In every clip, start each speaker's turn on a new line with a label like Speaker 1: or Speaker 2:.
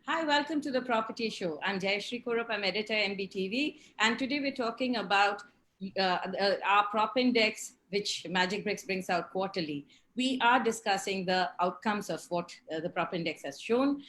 Speaker 1: Hi, welcome to the Property Show. I'm Jayashree Kurup, I'm editor MBTV, and today we're talking about our prop index, which Magic Bricks brings out quarterly. We are discussing the outcomes of what the prop index has shown.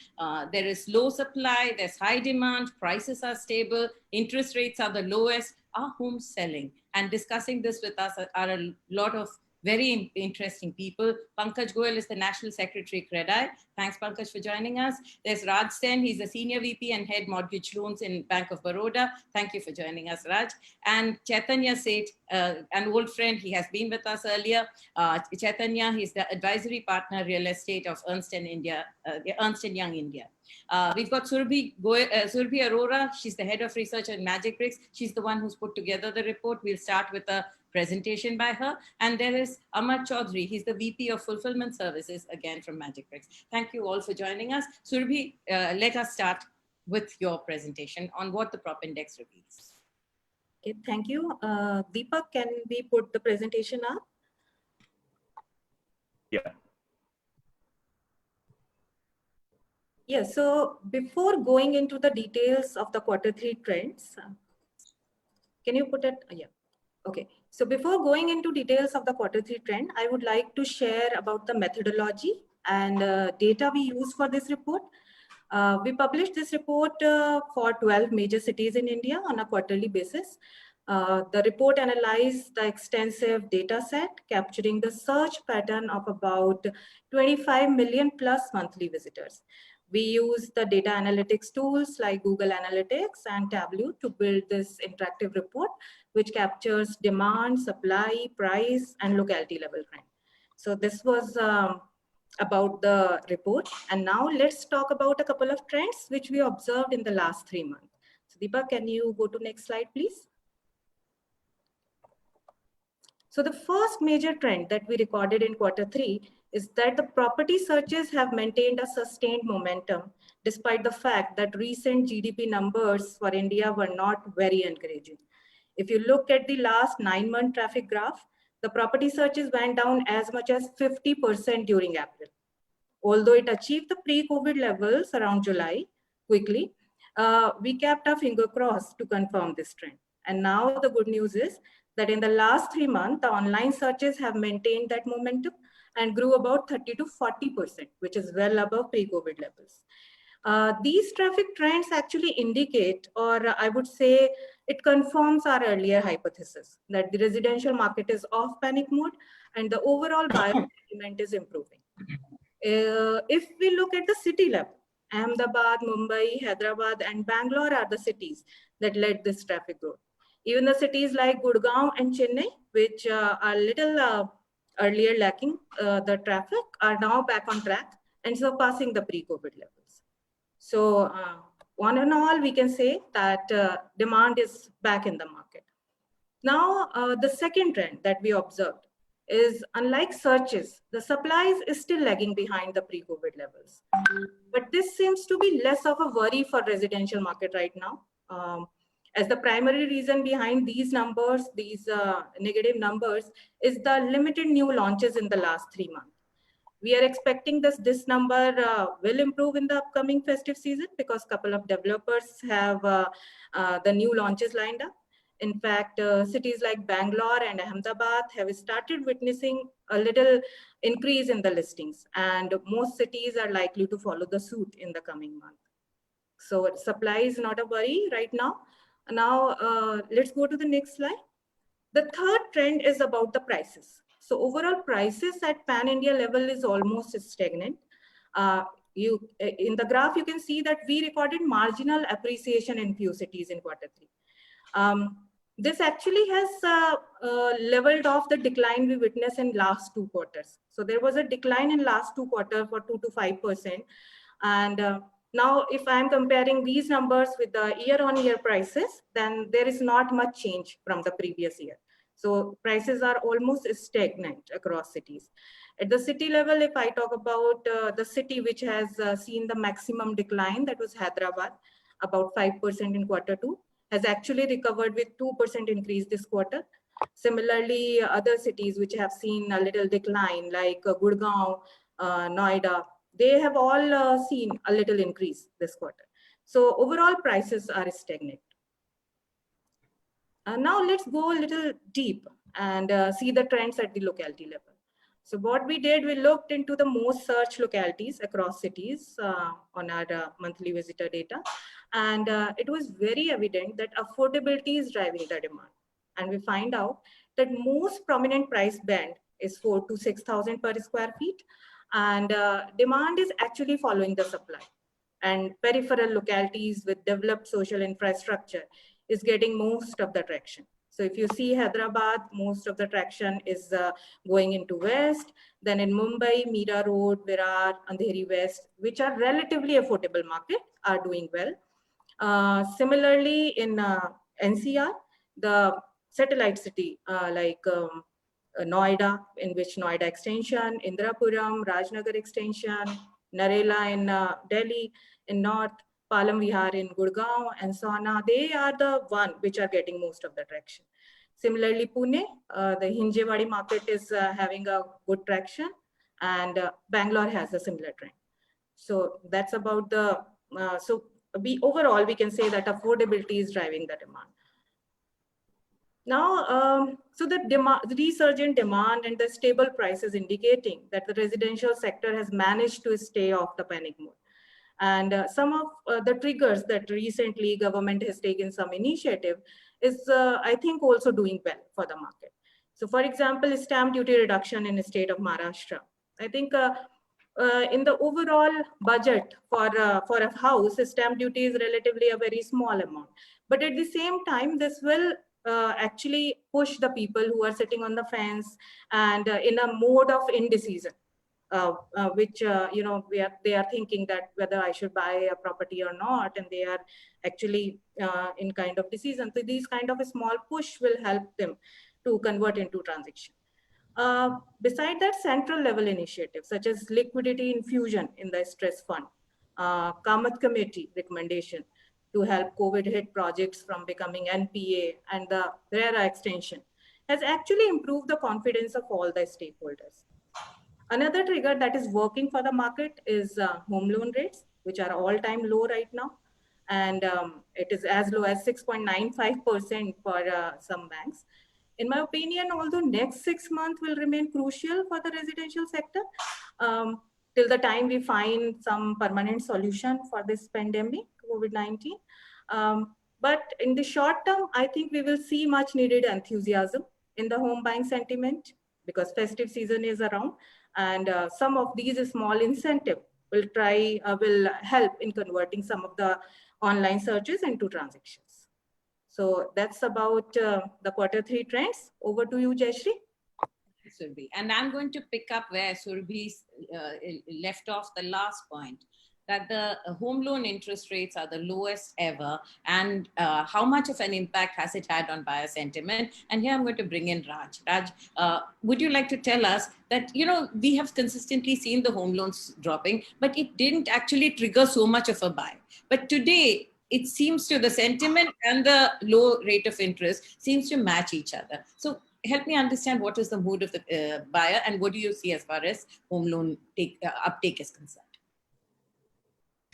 Speaker 1: There is low supply, there's high demand, prices are stable, interest rates are the lowest. Are homes selling? And discussing this with us are a lot of very interesting people. Pankaj Goyal is the National Secretary, CREDAI. Thanks, Pankaj, for joining us. There's Raj Sen. He's the Senior VP and Head Mortgage Loans in Bank of Baroda. Thank you for joining us, Raj. And Chaitanya Seth, an old friend. He has been with us earlier. Chaitanya, he's the Advisory Partner Real Estate of Ernst & Young India. We've got Surbhi Arora. She's the Head of Research at Magic Bricks. She's the one who's put together the report. We'll start with a presentation by her. And there is Amar Chaudhary. He's the VP of Fulfillment Services, again from Magic Bricks. Thank you all for joining us. Surbhi, let us start with your presentation on what the prop index reveals.
Speaker 2: Okay, thank you. Deepak, can we put the presentation up?
Speaker 3: Yeah.
Speaker 2: Yeah, so before going into the details of the Q3 trends, can you put it? Yeah. Okay, so before going into details of the Q3 trend, I would like to share about the methodology and data we use for this report. We published this report for 12 major cities in India on a quarterly basis. The report analyzed the extensive data set capturing the search pattern of about 25 million plus monthly visitors. We use the data analytics tools like Google Analytics and Tableau to build this interactive report, which captures demand, supply, price, and locality level trend. So this was about the report. And now let's talk about a couple of trends which we observed in the last 3 months. So Deepa, can you go to next slide, please? So the first major trend that we recorded in Q3 is that the property searches have maintained a sustained momentum, despite the fact that recent GDP numbers for India were not very encouraging. If you look at the last 9-month traffic graph, the property searches went down as much as 50% during April. Although it achieved the pre-COVID levels around July quickly, we kept our finger crossed to confirm this trend. And now the good news is that in the last 3 months, the online searches have maintained that momentum and grew about 30 to 40%, which is well above pre-COVID levels. These traffic trends actually indicate, or I would say, it confirms our earlier hypothesis that the residential market is off panic mode and the overall buyer sentiment is improving. If we look at the city level, Ahmedabad, Mumbai, Hyderabad, and Bangalore are the cities that led this traffic growth. Even the cities like Gurgaon and Chennai, which are a little earlier lacking the traffic, are now back on track and surpassing the pre-COVID levels. So one and all, we can say that demand is back in the market. Now, the second trend that we observed is, unlike searches, the supplies is still lagging behind the pre-COVID levels. But this seems to be less of a worry for residential market right now. As the primary reason behind these numbers, these negative numbers, is the limited new launches in the last 3 months. We are expecting this number will improve in the upcoming festive season because a couple of developers have the new launches lined up. In fact, cities like Bangalore and Ahmedabad have started witnessing a little increase in the listings, and most cities are likely to follow the suit in the coming month. So supply is not a worry right now. Now, let's go to the next slide. The third trend is about the prices. So overall prices at pan-India level is almost stagnant. In the graph, you can see that we recorded marginal appreciation in few cities in Q3. This actually has leveled off the decline we witnessed in last 2 quarters. So there was a decline in last 2 quarters for 2 to 5%. And now if I'm comparing these numbers with the year-on-year prices, then there is not much change from the previous year. So prices are almost stagnant across cities. At the city level, if I talk about the city which has seen the maximum decline, that was Hyderabad, about 5% in Q2, has actually recovered with 2% increase this quarter. Similarly, other cities which have seen a little decline like Gurgaon, Noida, they have all seen a little increase this quarter. So overall prices are stagnant. Now let's go a little deep and see the trends at the locality level. So what we did, we looked into the most searched localities across cities on our monthly visitor data. And it was very evident that affordability is driving the demand. And we find out that most prominent price band is 4 to 6,000 per square feet. And demand is actually following the supply. And peripheral localities with developed social infrastructure is getting most of the traction. So if you see Hyderabad, most of the traction is going into West. Then in Mumbai, Mira Road, Virar, Andheri West, which are relatively affordable market, are doing well. Similarly, in NCR, the satellite city Noida, in which Noida extension, Indrapuram, Rajnagar extension, Narela in Delhi, in North, Palam Vihar in Gurgaon, and Sohna, they are the one which are getting most of the traction. Similarly, Pune, the Hinjewadi market is having a good traction, and Bangalore has a similar trend. So that's about the, overall, we can say that affordability is driving the demand. Now, so the resurgent demand and the stable prices indicating that the residential sector has managed to stay off the panic mode. And some of the triggers that recently government has taken some initiative is, I think, also doing well for the market. So for example, stamp duty reduction in the state of Maharashtra. I think in the overall budget for a house, stamp duty is relatively a very small amount. But at the same time, this will actually push the people who are sitting on the fence and in a mode of indecision, which they are thinking that whether I should buy a property or not, and they are actually in kind of decision. So these kind of a small push will help them to convert into transaction. Beside that, central level initiatives such as liquidity infusion in the stress fund, Kamath committee recommendation to help COVID hit projects from becoming NPA, and the RERA extension has actually improved the confidence of all the stakeholders. Another trigger that is working for the market is home loan rates, which are all-time low right now. And it is as low as 6.95% for some banks. In my opinion, although next 6 months will remain crucial for the residential sector, till the time we find some permanent solution for this pandemic, COVID-19. But in the short term, I think we will see much needed enthusiasm in the home buying sentiment because festive season is around, and some of these small incentive will help in converting some of the online searches into transactions. So that's about the Q3 trends. Over to you, Jayashree.
Speaker 1: Surbhi. And I'm going to pick up where Surbhi left off the last point, that the home loan interest rates are the lowest ever, and how much of an impact has it had on buyer sentiment? And here I'm going to bring in Raj. Raj, would you like to tell us that, we have consistently seen the home loans dropping, but it didn't actually trigger so much of a buy. But today, it seems to, the sentiment and the low rate of interest seems to match each other. So help me understand what is the mood of the buyer, and what do you see as far as home loan uptake is concerned?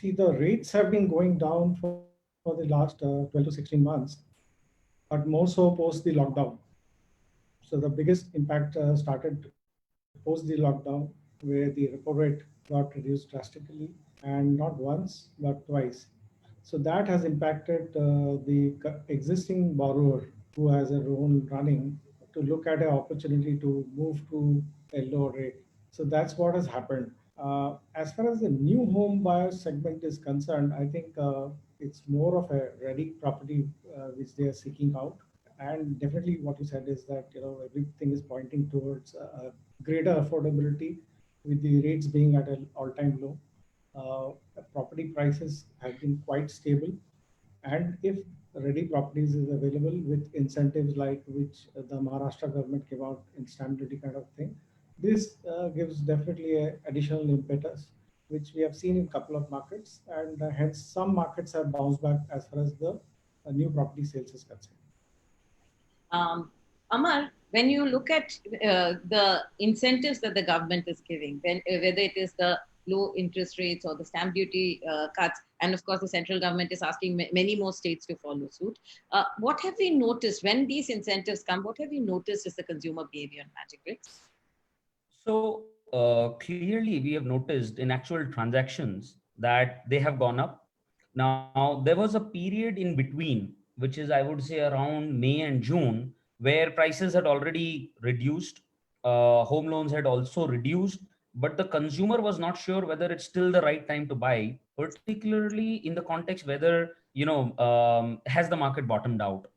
Speaker 3: See, the rates have been going down for the last 12 to 16 months, but more so post the lockdown. So the biggest impact started post the lockdown, where the repo rate got reduced drastically, and not once, but twice. So that has impacted the existing borrower who has a loan running to look at an opportunity to move to a lower rate. So that's what has happened. As far as the new home buyer segment is concerned, I think it's more of a ready property which they are seeking out. And definitely what you said is that everything is pointing towards greater affordability with the rates being at an all-time low. Property prices have been quite stable, and if ready properties is available with incentives like which the Maharashtra government gave out in stamp duty kind of thing, this gives definitely an additional impetus, which we have seen in a couple of markets, and hence some markets have bounced back as far as the new property sales is concerned.
Speaker 1: Amar, when you look at the incentives that the government is giving, whether it is the low interest rates or the stamp duty cuts. And of course, the central government is asking many more states to follow suit. What have we noticed when these incentives come? What have you noticed as the consumer behavior on Magic Bricks?
Speaker 4: So clearly, we have noticed in actual transactions that they have gone up. Now, there was a period in between, which is, I would say, around May and June, where prices had already reduced. Home loans had also reduced, but the consumer was not sure whether it's still the right time to buy, particularly in the context whether, has the market bottomed out?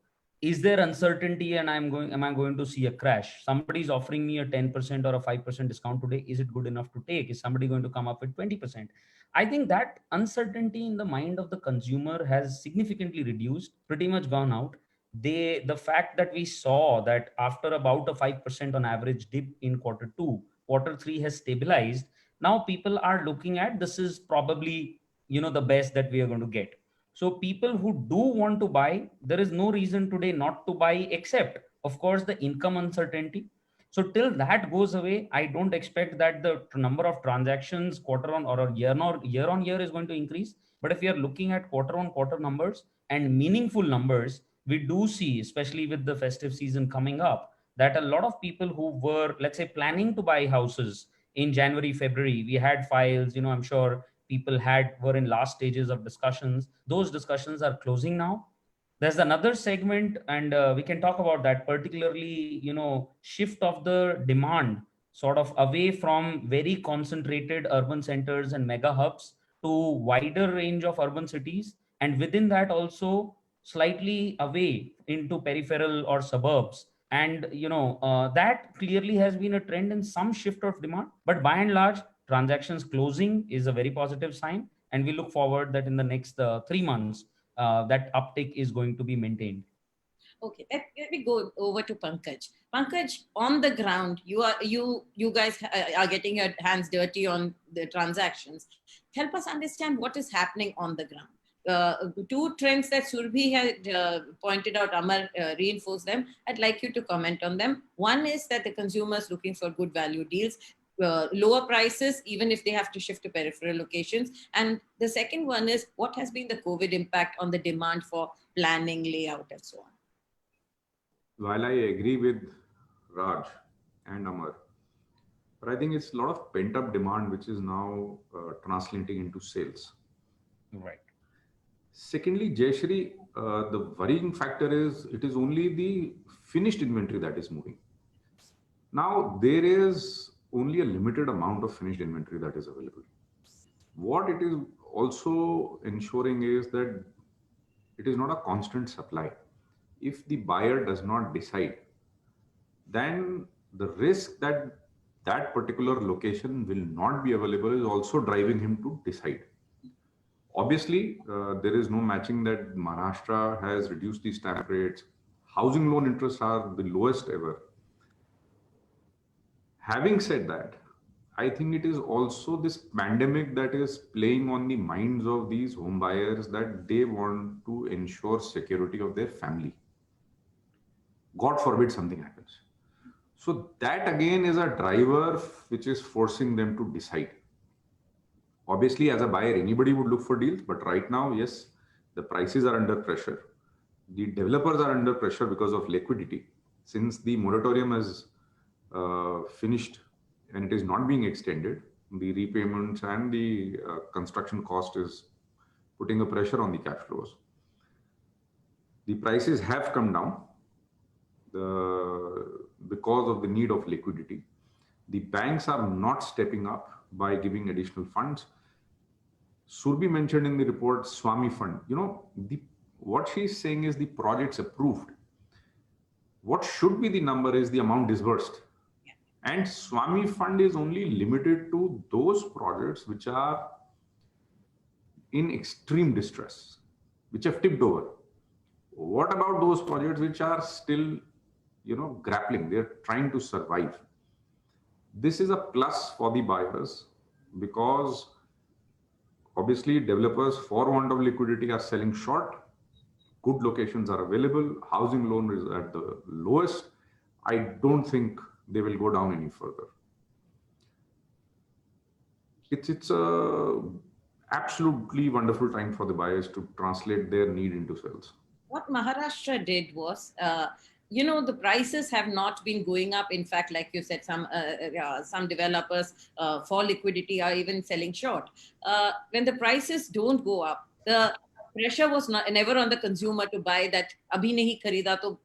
Speaker 4: Is there uncertainty and am I going to see a crash? Somebody is offering me a 10% or a 5% discount today. Is it good enough to take? Is somebody going to come up with 20%? I think that uncertainty in the mind of the consumer has significantly reduced, pretty much gone out. The fact that we saw that after about a 5% on average dip in quarter two, quarter three has stabilized. Now people are looking at, this is probably, the best that we are going to get. So people who do want to buy, there is no reason today not to buy, except of course the income uncertainty. So till that goes away, I don't expect that the number of transactions quarter on or year on year is going to increase. But if you are looking at quarter on quarter numbers and meaningful numbers, we do see, especially with the festive season coming up, that a lot of people who were, let's say, planning to buy houses in January, February, we had files, I'm sure people were in last stages of discussions. Those discussions are closing now. There's another segment, and we can talk about that, particularly, shift of the demand sort of away from very concentrated urban centers and mega hubs to wider range of urban cities, and within that also slightly away into peripheral or suburbs. And that clearly has been a trend in some shift of demand, but by and large transactions closing is a very positive sign, and we look forward that in the next 3 months that uptick is going to be maintained.
Speaker 1: Okay, let me go over to Pankaj. Pankaj, on the ground, you guys are getting your hands dirty on the transactions. Help us understand what is happening on the ground. Two trends that Surbhi had pointed out, Amar reinforced them. I'd like you to comment on them. One is that the consumer is looking for good value deals, lower prices, even if they have to shift to peripheral locations. And the second one is, what has been the COVID impact on the demand for planning, layout, and so on?
Speaker 5: While I agree with Raj and Amar, but I think it's a lot of pent-up demand which is now translating into sales.
Speaker 4: Right.
Speaker 5: Secondly, Jayashree, the worrying factor is it is only the finished inventory that is moving. Now, there is only a limited amount of finished inventory that is available. What it is also ensuring is that it is not a constant supply. If the buyer does not decide, then the risk that that particular location will not be available is also driving him to decide. Obviously, there is no matching that Maharashtra has reduced the stamp rates. Housing loan interests are the lowest ever. Having said that, I think it is also this pandemic that is playing on the minds of these home buyers that they want to ensure security of their family. God forbid something happens. So that again is a driver which is forcing them to decide. Obviously, as a buyer, anybody would look for deals, but right now, yes, the prices are under pressure. The developers are under pressure because of liquidity. Since the moratorium has finished and it is not being extended, the repayments and the construction cost is putting a pressure on the cash flows. The prices have come down because of the need of liquidity. The banks are not stepping up by giving additional funds. Surbhi mentioned in the report Swami Fund. What she's saying is the projects approved. What should be the number is the amount disbursed. And Swami Fund is only limited to those projects which are in extreme distress, which have tipped over. What about those projects which are still, grappling? They're trying to survive. This is a plus for the buyers because obviously developers, for want of liquidity, are selling short. Good locations are available. Housing loan is at the lowest. I don't think they will go down any further. it's a absolutely wonderful time for the buyers to translate their need into sales.
Speaker 1: What Maharashtra did was, the prices have not been going up. In fact, like you said, some developers for liquidity are even selling short. When the prices don't go up, the pressure was never on the consumer to buy that. Abhi nahi kharida to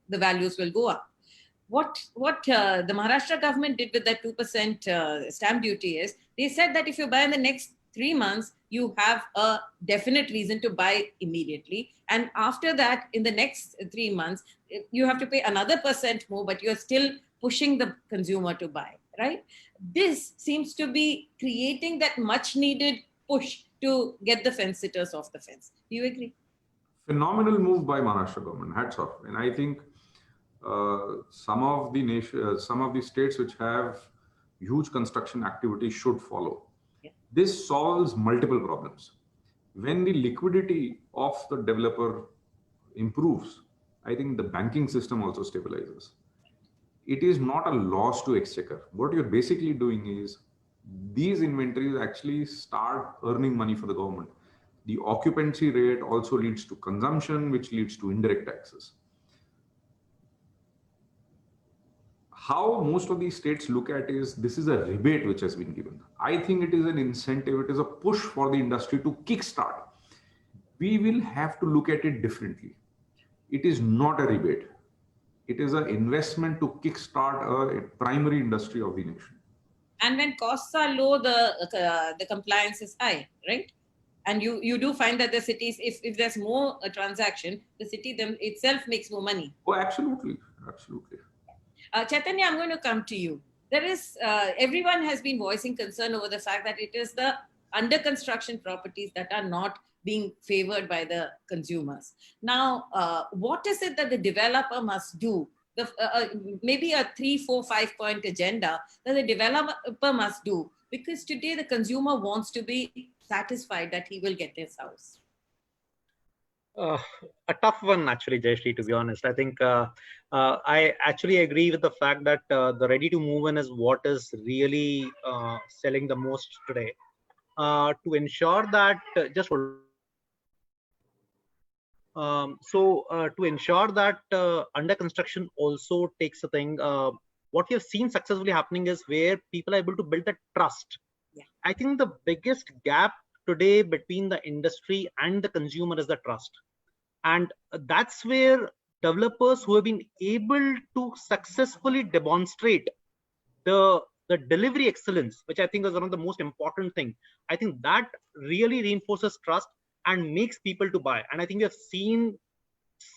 Speaker 1: the values will go up. What the Maharashtra government did with that 2% stamp duty is they said that if you buy in the next 3 months, you have a definite reason to buy immediately. And after that, in the next 3 months, you have to pay another % more, but you're still pushing the consumer to buy, right? This seems to be creating that much needed push to get the fence sitters off the fence. Do you agree?
Speaker 5: Phenomenal move by Maharashtra government. Hats off. And I think some of the states which have huge construction activity should follow.
Speaker 1: Yeah.
Speaker 5: This solves multiple problems. When the liquidity of the developer improves, I think the banking system also stabilizes. It is not a loss to exchequer. What you're basically doing is these inventories actually start earning money for the government. The occupancy rate also leads to consumption, which leads to indirect taxes. How most of these states look at is this is a rebate which has been given. I think it is an incentive, it is a push for the industry to kickstart. We will have to look at it differently. It is not a rebate. It is an investment to kickstart a primary industry of the nation.
Speaker 1: And when costs are low, the compliance is high, right? And you do find that the cities, if there's more transaction, the city itself makes more money.
Speaker 5: Oh, absolutely, absolutely.
Speaker 1: Chaitanya, I'm going to come to you. There is everyone has been voicing concern over the fact that it is the under construction properties that are not being favored by the consumers. Now, what is it that the developer must do? Maybe a 3, 4, 5 point agenda that the developer must do, because today the consumer wants to be satisfied that he will get his house.
Speaker 6: A tough one, actually, Jayashree, to be honest. I think I actually agree with the fact that the ready to move in is what is really selling the most today. To ensure that, to ensure that under construction also takes a thing, what we have seen successfully happening is where people are able to build that trust.
Speaker 1: Yeah.
Speaker 6: I think the biggest gap today between the industry and the consumer is the trust. And that's where developers who have been able to successfully demonstrate the delivery excellence, which I think is one of the most important things, I think that really reinforces trust and makes people to buy. And I think we have seen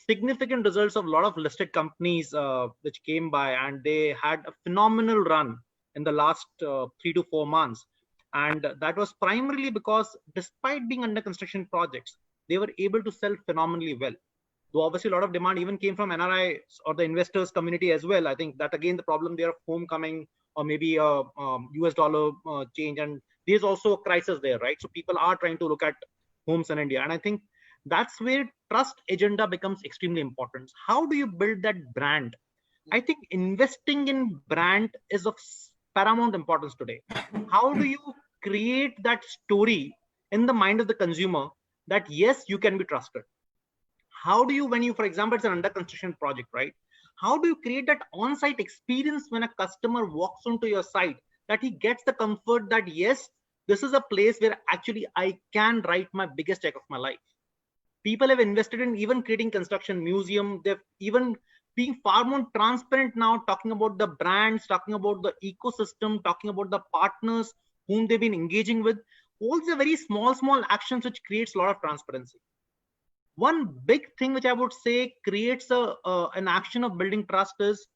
Speaker 6: significant results of a lot of listed companies which came by, and they had a phenomenal run in the last 3 to 4 months. And that was primarily because despite being under construction projects, they were able to sell phenomenally well. Though obviously a lot of demand even came from NRI or the investors community as well. I think that again, the problem there of homecoming or maybe a US dollar change. And there's also a crisis there, right? So people are trying to look at homes in India. And I think that's where trust agenda becomes extremely important. How do you build that brand? I think investing in brand is of paramount importance today. How do you create that story in the mind of the consumer that yes, you can be trusted? How do you, when you, for example, it's an under construction project, right? How do you create that on-site experience when a customer walks onto your site, that he gets the comfort that yes, this is a place where actually I can write my biggest check of my life. People have invested in even creating construction museum. They've even being far more transparent now, talking about the brands, talking about the ecosystem, talking about the partners whom they've been engaging with. All the very small actions which creates a lot of transparency. One big thing which I would say creates an action of building trust is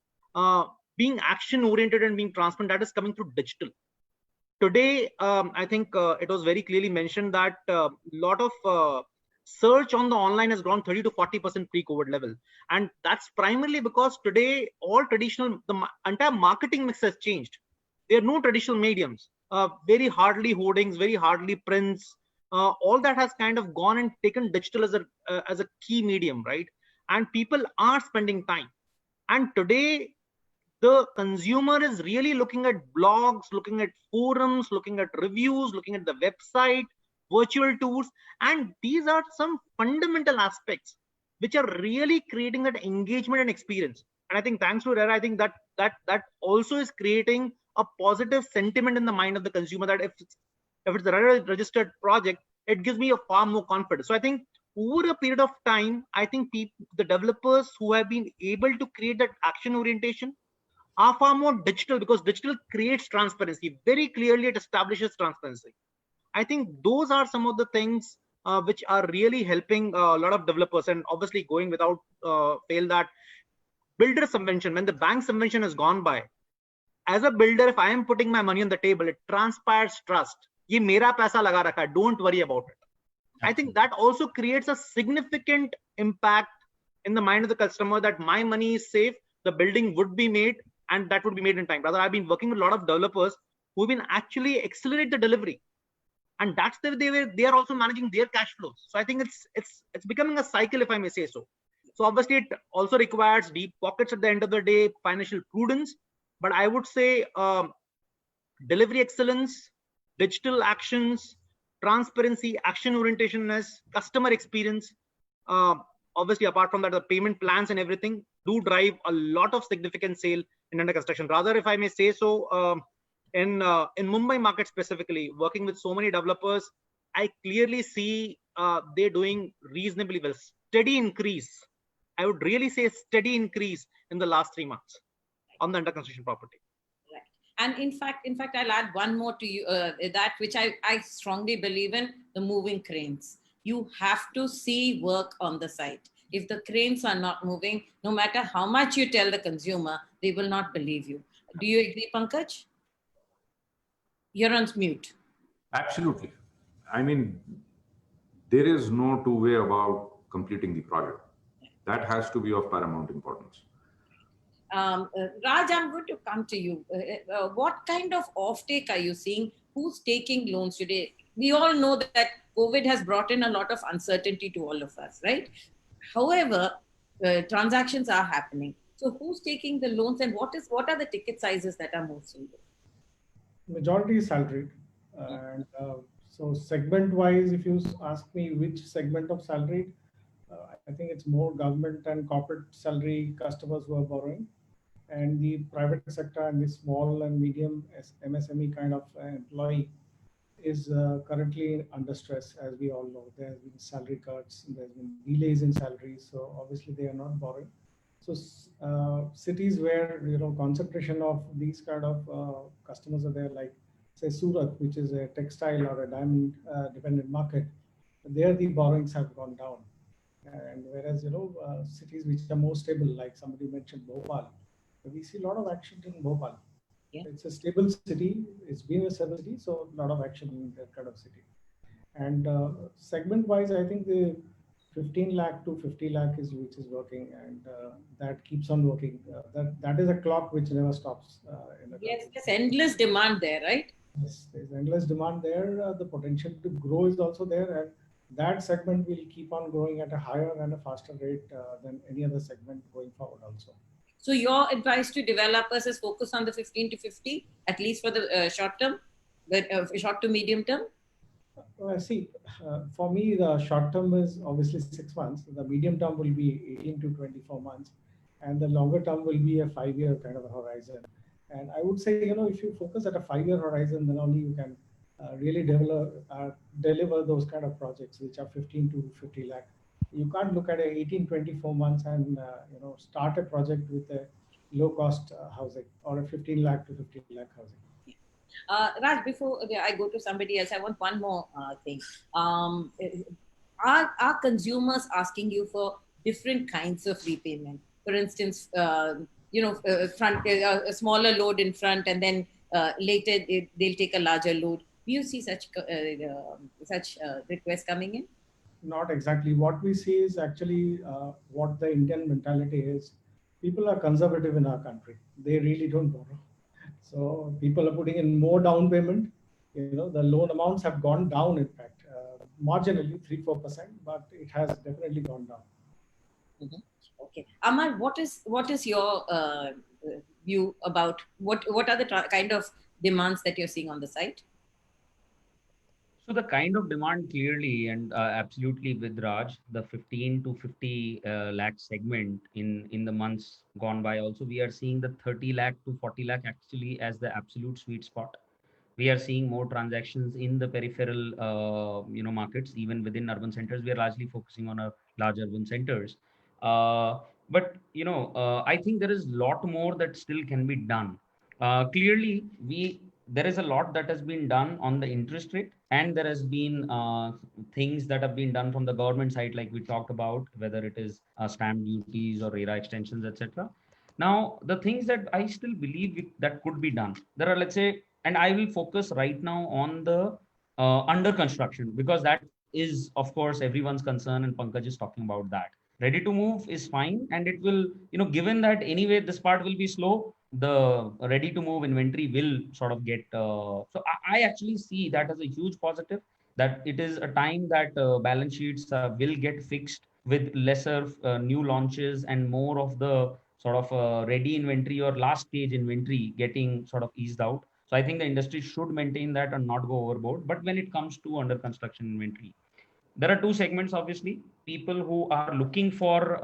Speaker 6: being action oriented and being transparent. That is coming through digital. Today, I think it was very clearly mentioned that a lot of search on the online has grown 30 to 40% pre-COVID level. And that's primarily because today all traditional, the entire marketing mix has changed. There are no traditional mediums, very hardly hoardings, very hardly prints. All that has kind of gone and taken digital as a key medium, right? And people are spending time. And today, the consumer is really looking at blogs, looking at forums, looking at reviews, looking at the website, virtual tours, and these are some fundamental aspects which are really creating that engagement and experience. And I think thanks to RERA, I think that also is creating a positive sentiment in the mind of the consumer that if it's a RERA registered project, it gives me a far more confidence. So I think over a period of time, I think the developers who have been able to create that action orientation are far more digital, because digital creates transparency. Very clearly, it establishes transparency. I think those are some of the things which are really helping a lot of developers. And obviously, going without fail that builder subvention, when the bank subvention has gone by, as a builder, if I am putting my money on the table, it transpires trust. Ye mera paisa laga rakha hai, don't worry about it. I think that also creates a significant impact in the mind of the customer that my money is safe, the building would be made, and that would be made in time. Rather, I've been working with a lot of developers who've been actually accelerate the delivery, and that's the they are also managing their cash flows. So I think it's becoming a cycle, if I may say so. So obviously, it also requires deep pockets at the end of the day, financial prudence. But I would say delivery excellence, digital actions, transparency, action orientationness, customer experience. Obviously, apart from that, the payment plans and everything do drive a lot of significant sale in under construction. Rather, if I may say so, in Mumbai market specifically, working with so many developers, I clearly see they're doing reasonably well. Steady increase. I would really say steady increase in the last 3 months on the under construction property.
Speaker 1: And in fact, I'll add one more to you, that which I strongly believe in, the moving cranes. You have to see work on the site. If the cranes are not moving, no matter how much you tell the consumer, they will not believe you. Do you agree, Pankaj? You're on mute.
Speaker 5: Absolutely. I mean, there is no two way about completing the project. That has to be of paramount importance.
Speaker 1: Raj, I'm going to come to you. What kind of offtake are you seeing? Who's taking loans today? We all know that COVID has brought in a lot of uncertainty to all of us, right? However, transactions are happening. So who's taking the loans, and what are the ticket sizes that are most in?
Speaker 3: Majority is salaried. And so segment-wise, if you ask me which segment of salaried, I think it's more government and corporate salary customers who are borrowing. And the private sector and the small and medium MSME kind of employee is currently under stress, as we all know. There has been salary cuts, there's been delays in salaries, so obviously they are not borrowing. So cities where concentration of these kind of customers are there, like say Surat, which is a textile or a diamond dependent market, there the borrowings have gone down. And whereas cities which are more stable, like somebody mentioned Bhopal, we see a lot of action in Bhopal. Yeah. It's a stable city. It's been a stable city, so a lot of action in that kind of city. And segment-wise, I think the 15 lakh to 50 lakh is which is working, and that keeps on working. That is a clock which never stops.
Speaker 1: Yes, there's endless demand there, right?
Speaker 3: Yes, there's endless demand there. The potential to grow is also there, and that segment will keep on growing at a higher and a faster rate than any other segment going forward also.
Speaker 1: So your advice to developers is focus on the 15 to 50, at least for the short term, short to medium term?
Speaker 3: See, for me, the short term is obviously 6 months. The medium term will be 18 to 24 months. And the longer term will be a 5-year kind of a horizon. And I would say, if you focus at a 5-year horizon, then only you can really deliver those kind of projects, which are 15 to 50 lakh. You can't look at a 18, 24 months and start a project with a low cost housing or a 15 lakh to 50 lakh housing.
Speaker 1: Raj, before I go to somebody else, I want one more thing. Are consumers asking you for different kinds of repayment? For instance, a smaller load in front, and then later they'll take a larger load. Do you see such requests coming in?
Speaker 3: Not exactly. What we see is actually what the Indian mentality is. People are conservative in our country. They really don't borrow. So people are putting in more down payment. The loan amounts have gone down, in fact, marginally 3-4%, but it has definitely gone down.
Speaker 1: Mm-hmm. Okay, Amar, what is your view about what are the kind of demands that you're seeing on the site?
Speaker 4: So the kind of demand clearly and absolutely with Raj, the 15 to 50 lakh segment in the months gone by. Also, we are seeing the 30 lakh to 40 lakh actually as the absolute sweet spot. We are seeing more transactions in the peripheral markets, even within urban centers. We are largely focusing on our large urban centers. But I think there is a lot more that still can be done. Clearly, there is a lot that has been done on the interest rate, and there has been things that have been done from the government side, like we talked about, whether it is stamp duties or RERA extensions, etc. Now, the things that I still believe that could be done, there are, let's say, and I will focus right now on the under construction, because that is, of course, everyone's concern, and Pankaj is talking about that. Ready to move is fine, and it will, given that anyway this part will be slow, the ready to move inventory will sort of get. So I actually see that as a huge positive. That it is a time that balance sheets will get fixed with lesser new launches and more of the sort of ready inventory or last stage inventory getting sort of eased out. So I think the industry should maintain that and not go overboard. But when it comes to under construction inventory, there are two segments, obviously. People who are looking for,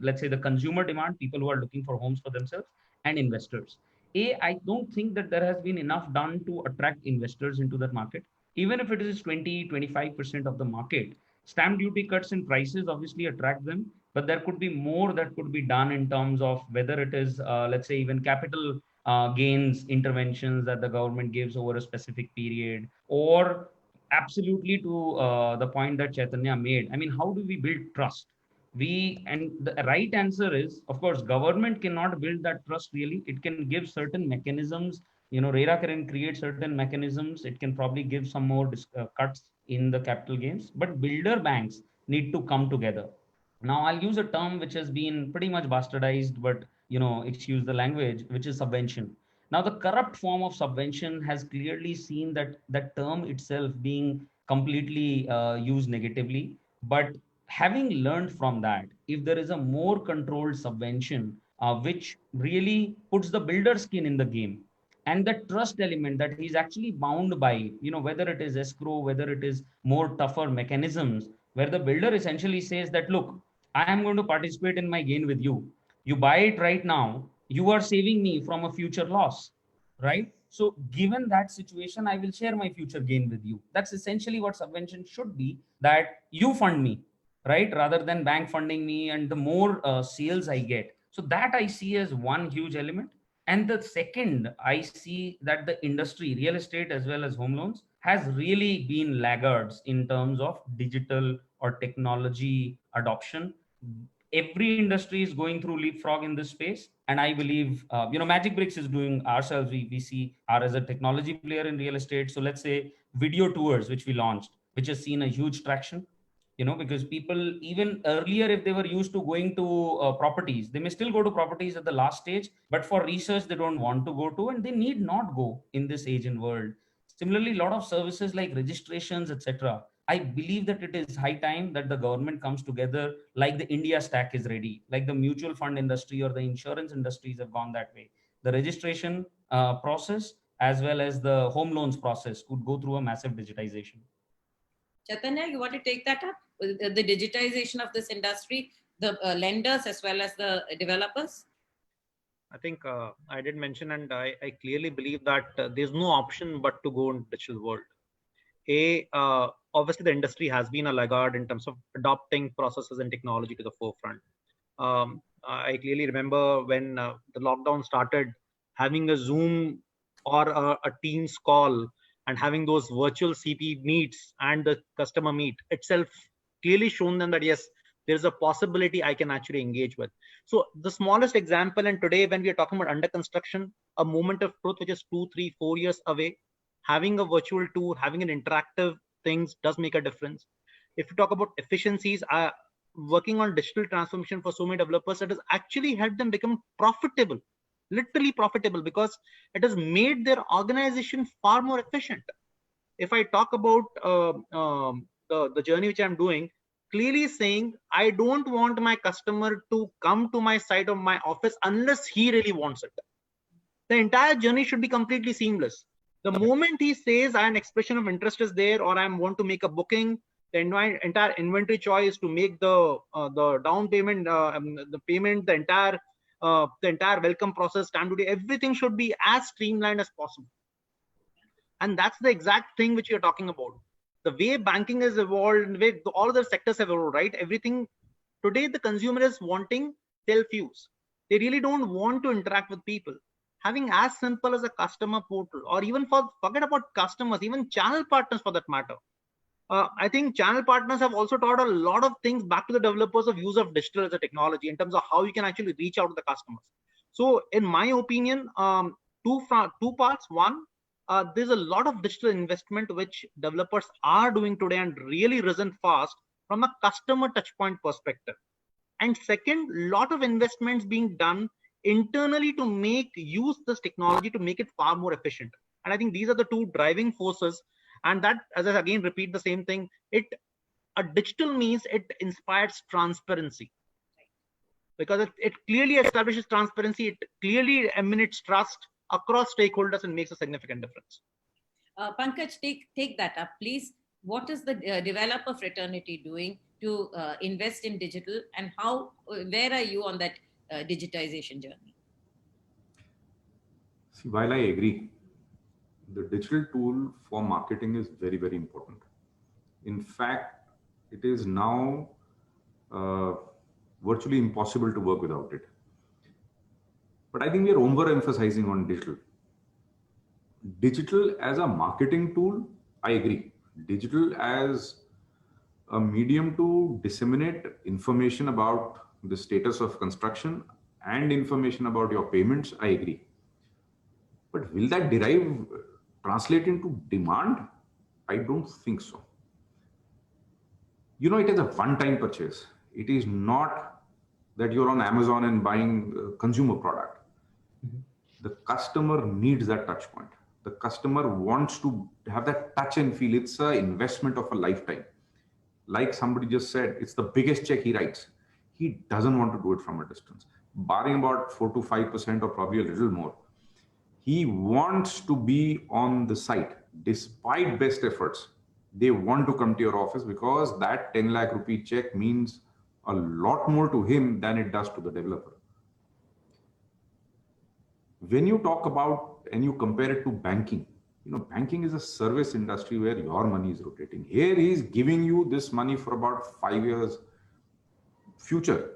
Speaker 4: let's say the consumer demand, people who are looking for homes for themselves, and investors. I don't think that there has been enough done to attract investors into that market. Even if it is 20-25% of the market, stamp duty cuts in prices obviously attract them, but there could be more that could be done in terms of whether it is, let's say, even capital gains interventions that the government gives over a specific period, or absolutely to the point that Chaitanya made. I mean, how do we build trust? And the right answer is, of course, government cannot build that trust really. It can give certain mechanisms. RERA can create certain mechanisms. It can probably give some more cuts in the capital gains, but builder banks need to come together. Now, I'll use a term which has been pretty much bastardized, but excuse the language, which is subvention. Now, the corrupt form of subvention has clearly seen that term itself being completely used negatively. But having learned from that, if there is a more controlled subvention, which really puts the builder skin in the game, and the trust element that he's actually bound by, whether it is escrow, whether it is more tougher mechanisms, where the builder essentially says that, look, I am going to participate in my gain with you. You buy it right now, you are saving me from a future loss, right? So given that situation, I will share my future gain with you. That's essentially what subvention should be, that you fund me, right? Rather than bank funding me, and the more sales I get. So that I see as one huge element. And the second, I see that the industry, real estate as well as home loans, has really been laggards in terms of digital or technology adoption. Every industry is going through leapfrog in this space, and I believe Magic Bricks is doing ourselves. We see our as a technology player in real estate. So let's say video tours, which we launched, which has seen a huge traction. Because people, even earlier, if they were used to going to properties, they may still go to properties at the last stage, but for research they don't want to go to, and they need not go in this age and world. Similarly, a lot of services like registrations, etc. I believe that it is high time that the government comes together, like the India stack is ready, like the mutual fund industry or the insurance industries have gone that way. The registration process as well as the home loans process could go through a massive digitization.
Speaker 1: Chaitanya, you want to take that up? The digitization of this industry, the lenders as well as the developers?
Speaker 6: I think I did mention, and I clearly believe that there's no option but to go in digital world. Obviously, the industry has been a laggard in terms of adopting processes and technology to the forefront. I clearly remember when the lockdown started, having a Zoom or a Teams call and having those virtual CP meets and the customer meet itself clearly shown them that, yes, there's a possibility I can actually engage with. So the smallest example, and today when we are talking about under construction, a moment of truth, which is 2, 3, 4 years away, having a virtual tour, having an interactive things does make a difference. If you talk about efficiencies, working on digital transformation for so many developers, it has actually helped them become profitable, literally profitable, because it has made their organization far more efficient. If I talk about the journey which I'm doing, clearly saying, I don't want my customer to come to my site of my office unless he really wants it. The entire journey should be completely seamless. The moment he says an expression of interest is there, or I want to make a booking, the entire inventory choice to make the down payment, the payment, the entire welcome process, stamp duty, everything should be as streamlined as possible. And that's the exact thing which you're talking about. The way banking has evolved, the way all other sectors have evolved, right? Everything today, the consumer is wanting self-use. They really don't want to interact with people. Having as simple as a customer portal, or even forget about customers, even channel partners for that matter. I think channel partners have also taught a lot of things back to the developers of use of digital as a technology in terms of how you can actually reach out to the customers. So in my opinion, two parts. One, there's a lot of digital investment which developers are doing today and really risen fast from a customer touchpoint perspective. And second, lot of investments being done internally to use this technology to make it far more efficient. And I think these are the two driving forces. And that, as I again repeat the same thing, a digital means it inspires transparency, because it clearly establishes transparency. It clearly emanates trust across stakeholders and makes a significant difference.
Speaker 1: Pankaj, take that up, please. What is the developer fraternity doing to invest in digital, and where are you on that digitization journey?
Speaker 5: See, while I agree, the digital tool for marketing is very, very important. In fact, it is now virtually impossible to work without it. But I think we are overemphasizing on digital. Digital as a marketing tool, I agree. Digital as a medium to disseminate information about the status of construction and information about your payments, I agree. But will that translate into demand? I don't think so. You know, it is a one-time purchase. It is not that you're on Amazon and buying a consumer product. The customer needs that touch point. The customer wants to have that touch and feel. It's an investment of a lifetime. Like somebody just said, it's the biggest check he writes. He doesn't want to do it from a distance, barring about 4 to 5% or probably a little more. He wants to be on the site. Despite best efforts, they want to come to your office because that 10 lakh rupee check means a lot more to him than it does to the developer. When you talk about and you compare it to banking, you know, banking is a service industry where your money is rotating. Here he is giving you this money for about 5 years future.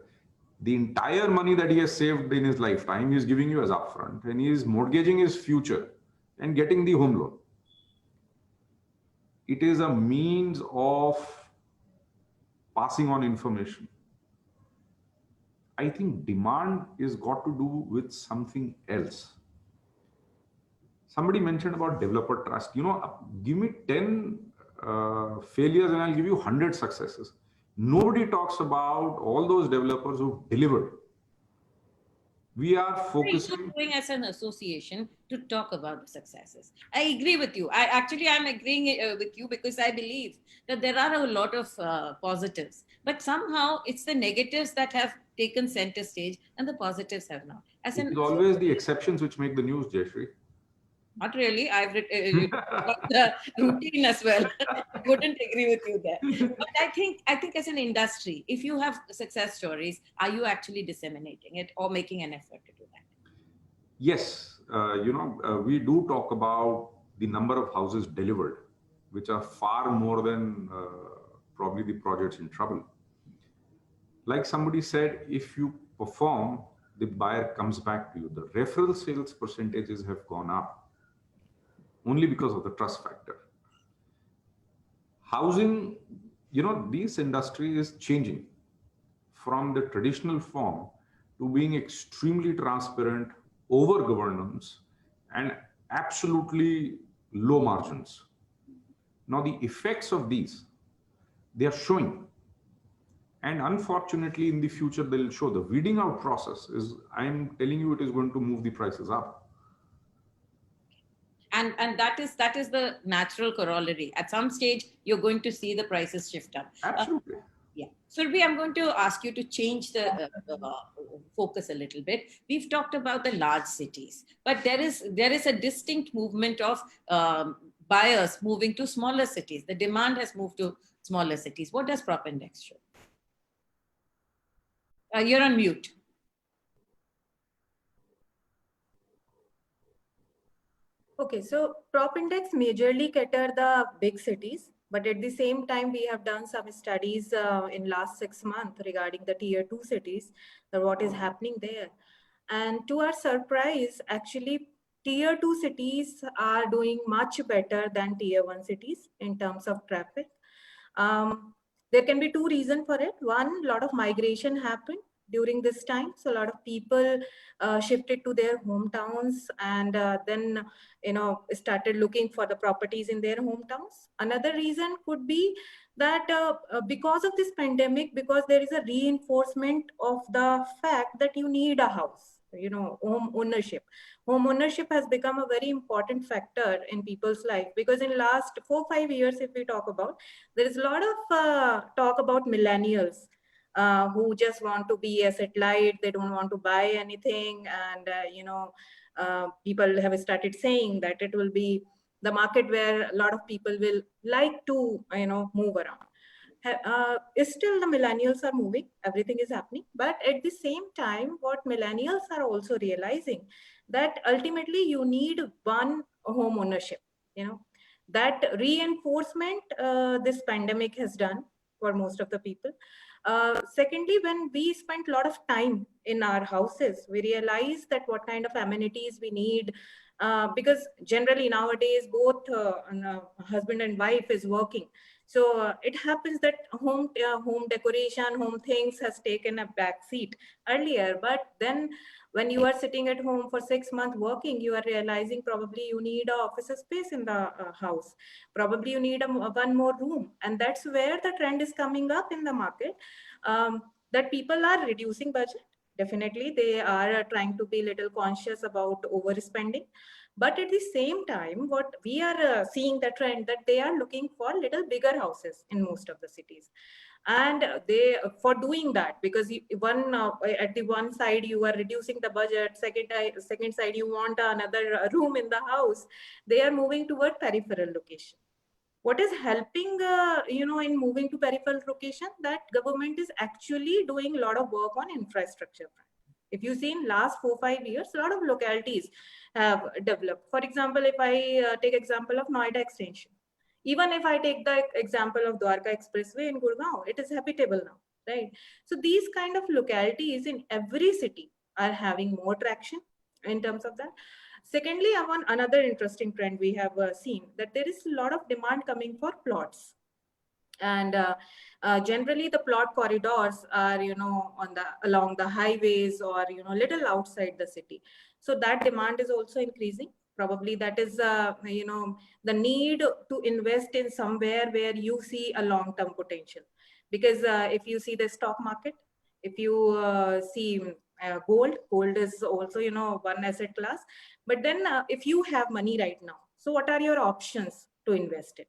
Speaker 5: The entire money that he has saved in his lifetime, he is giving you as upfront, and he is mortgaging his future and getting the home loan. It is a means of passing on information. I think demand is got to do with something else. Somebody mentioned about developer trust. You know, give me 10 failures and I'll give you 100 successes. Nobody talks about all those developers who delivered. We are focusing
Speaker 1: doing as an association to talk about the successes. I agree with you. I'm agreeing with you because I believe that there are a lot of positives, but somehow it's the negatives that have taken center stage and the positives have not.
Speaker 5: It's always the exceptions which make the news, Jayashree.
Speaker 1: Not really. I've got the routine as well. I wouldn't agree with you there. But I think as an industry, if you have success stories, are you actually disseminating it or making an effort to do that?
Speaker 5: Yes. We do talk about the number of houses delivered, which are far more than probably the projects in trouble. Like somebody said, if you perform, the buyer comes back to you. The referral sales percentages have gone up only because of the trust factor. Housing, this industry is changing from the traditional form to being extremely transparent, over governance, and absolutely low margins. Now, the effects of these, they are showing. And unfortunately, in the future, they'll show. The weeding out process is, I'm telling you, it is going to move the prices up.
Speaker 1: And that is the natural corollary. At some stage, you're going to see the prices shift up.
Speaker 5: Absolutely.
Speaker 1: Yeah. Surbhi, I'm going to ask you to change the focus a little bit. We've talked about the large cities, but there is a distinct movement of buyers moving to smaller cities. The demand has moved to smaller cities. What does Prop Index show? You're on mute.
Speaker 2: Okay, so Prop Index majorly cater the big cities, but at the same time, we have done some studies in last 6 months regarding the tier 2 cities, what is happening there. And to our surprise, actually, tier 2 cities are doing much better than tier 1 cities in terms of traffic. There can be two reasons for it. One, a lot of migration happened during this time. So a lot of people shifted to their hometowns and then, started looking for the properties in their hometowns. Another reason could be that because of this pandemic, because there is a reinforcement of the fact that you need a house, home ownership. Home ownership has become a very important factor in people's life, because in last 4-5 years, if we talk about, there is a lot of talk about millennials who just want to be asset light. They don't want to buy anything. And, people have started saying that it will be the market where a lot of people will like to, move around. Still the millennials are moving, everything is happening. But at the same time, what millennials are also realizing that ultimately you need one home ownership, that reinforcement this pandemic has done for most of the people. Secondly, when we spent a lot of time in our houses, we realized that what kind of amenities we need, because generally nowadays both husband and wife is working. So it happens that home decoration, home things has taken a back seat earlier. But then when you are sitting at home for 6 months working, you are realizing probably you need a office space in the house. Probably you need one more room. And that's where the trend is coming up in the market, that people are reducing budget. Definitely, they are trying to be a little conscious about overspending. But at the same time, what we are seeing the trend that they are looking for little bigger houses in most of the cities. And they, for doing that, because one at the one side you are reducing the budget, second side you want another room in the house, they are moving toward peripheral location. What is helping in moving to peripheral location, that government is actually doing a lot of work on infrastructure. If you see in last 4-5 years, a lot of localities have developed. For example, if I take example of Noida extension, even if I take the example of Dwarka Expressway in Gurgaon, it is habitable now, right? So these kind of localities in every city are having more traction in terms of that. Secondly, on another interesting trend we have seen, that there is a lot of demand coming for plots. And generally the plot corridors are, on the along the highways or, little outside the city. So that demand is also increasing. Probably that is, the need to invest in somewhere where you see a long-term potential. Because if you see the stock market, if you see gold is also, one asset class. But then if you have money right now, so what are your options to invest in?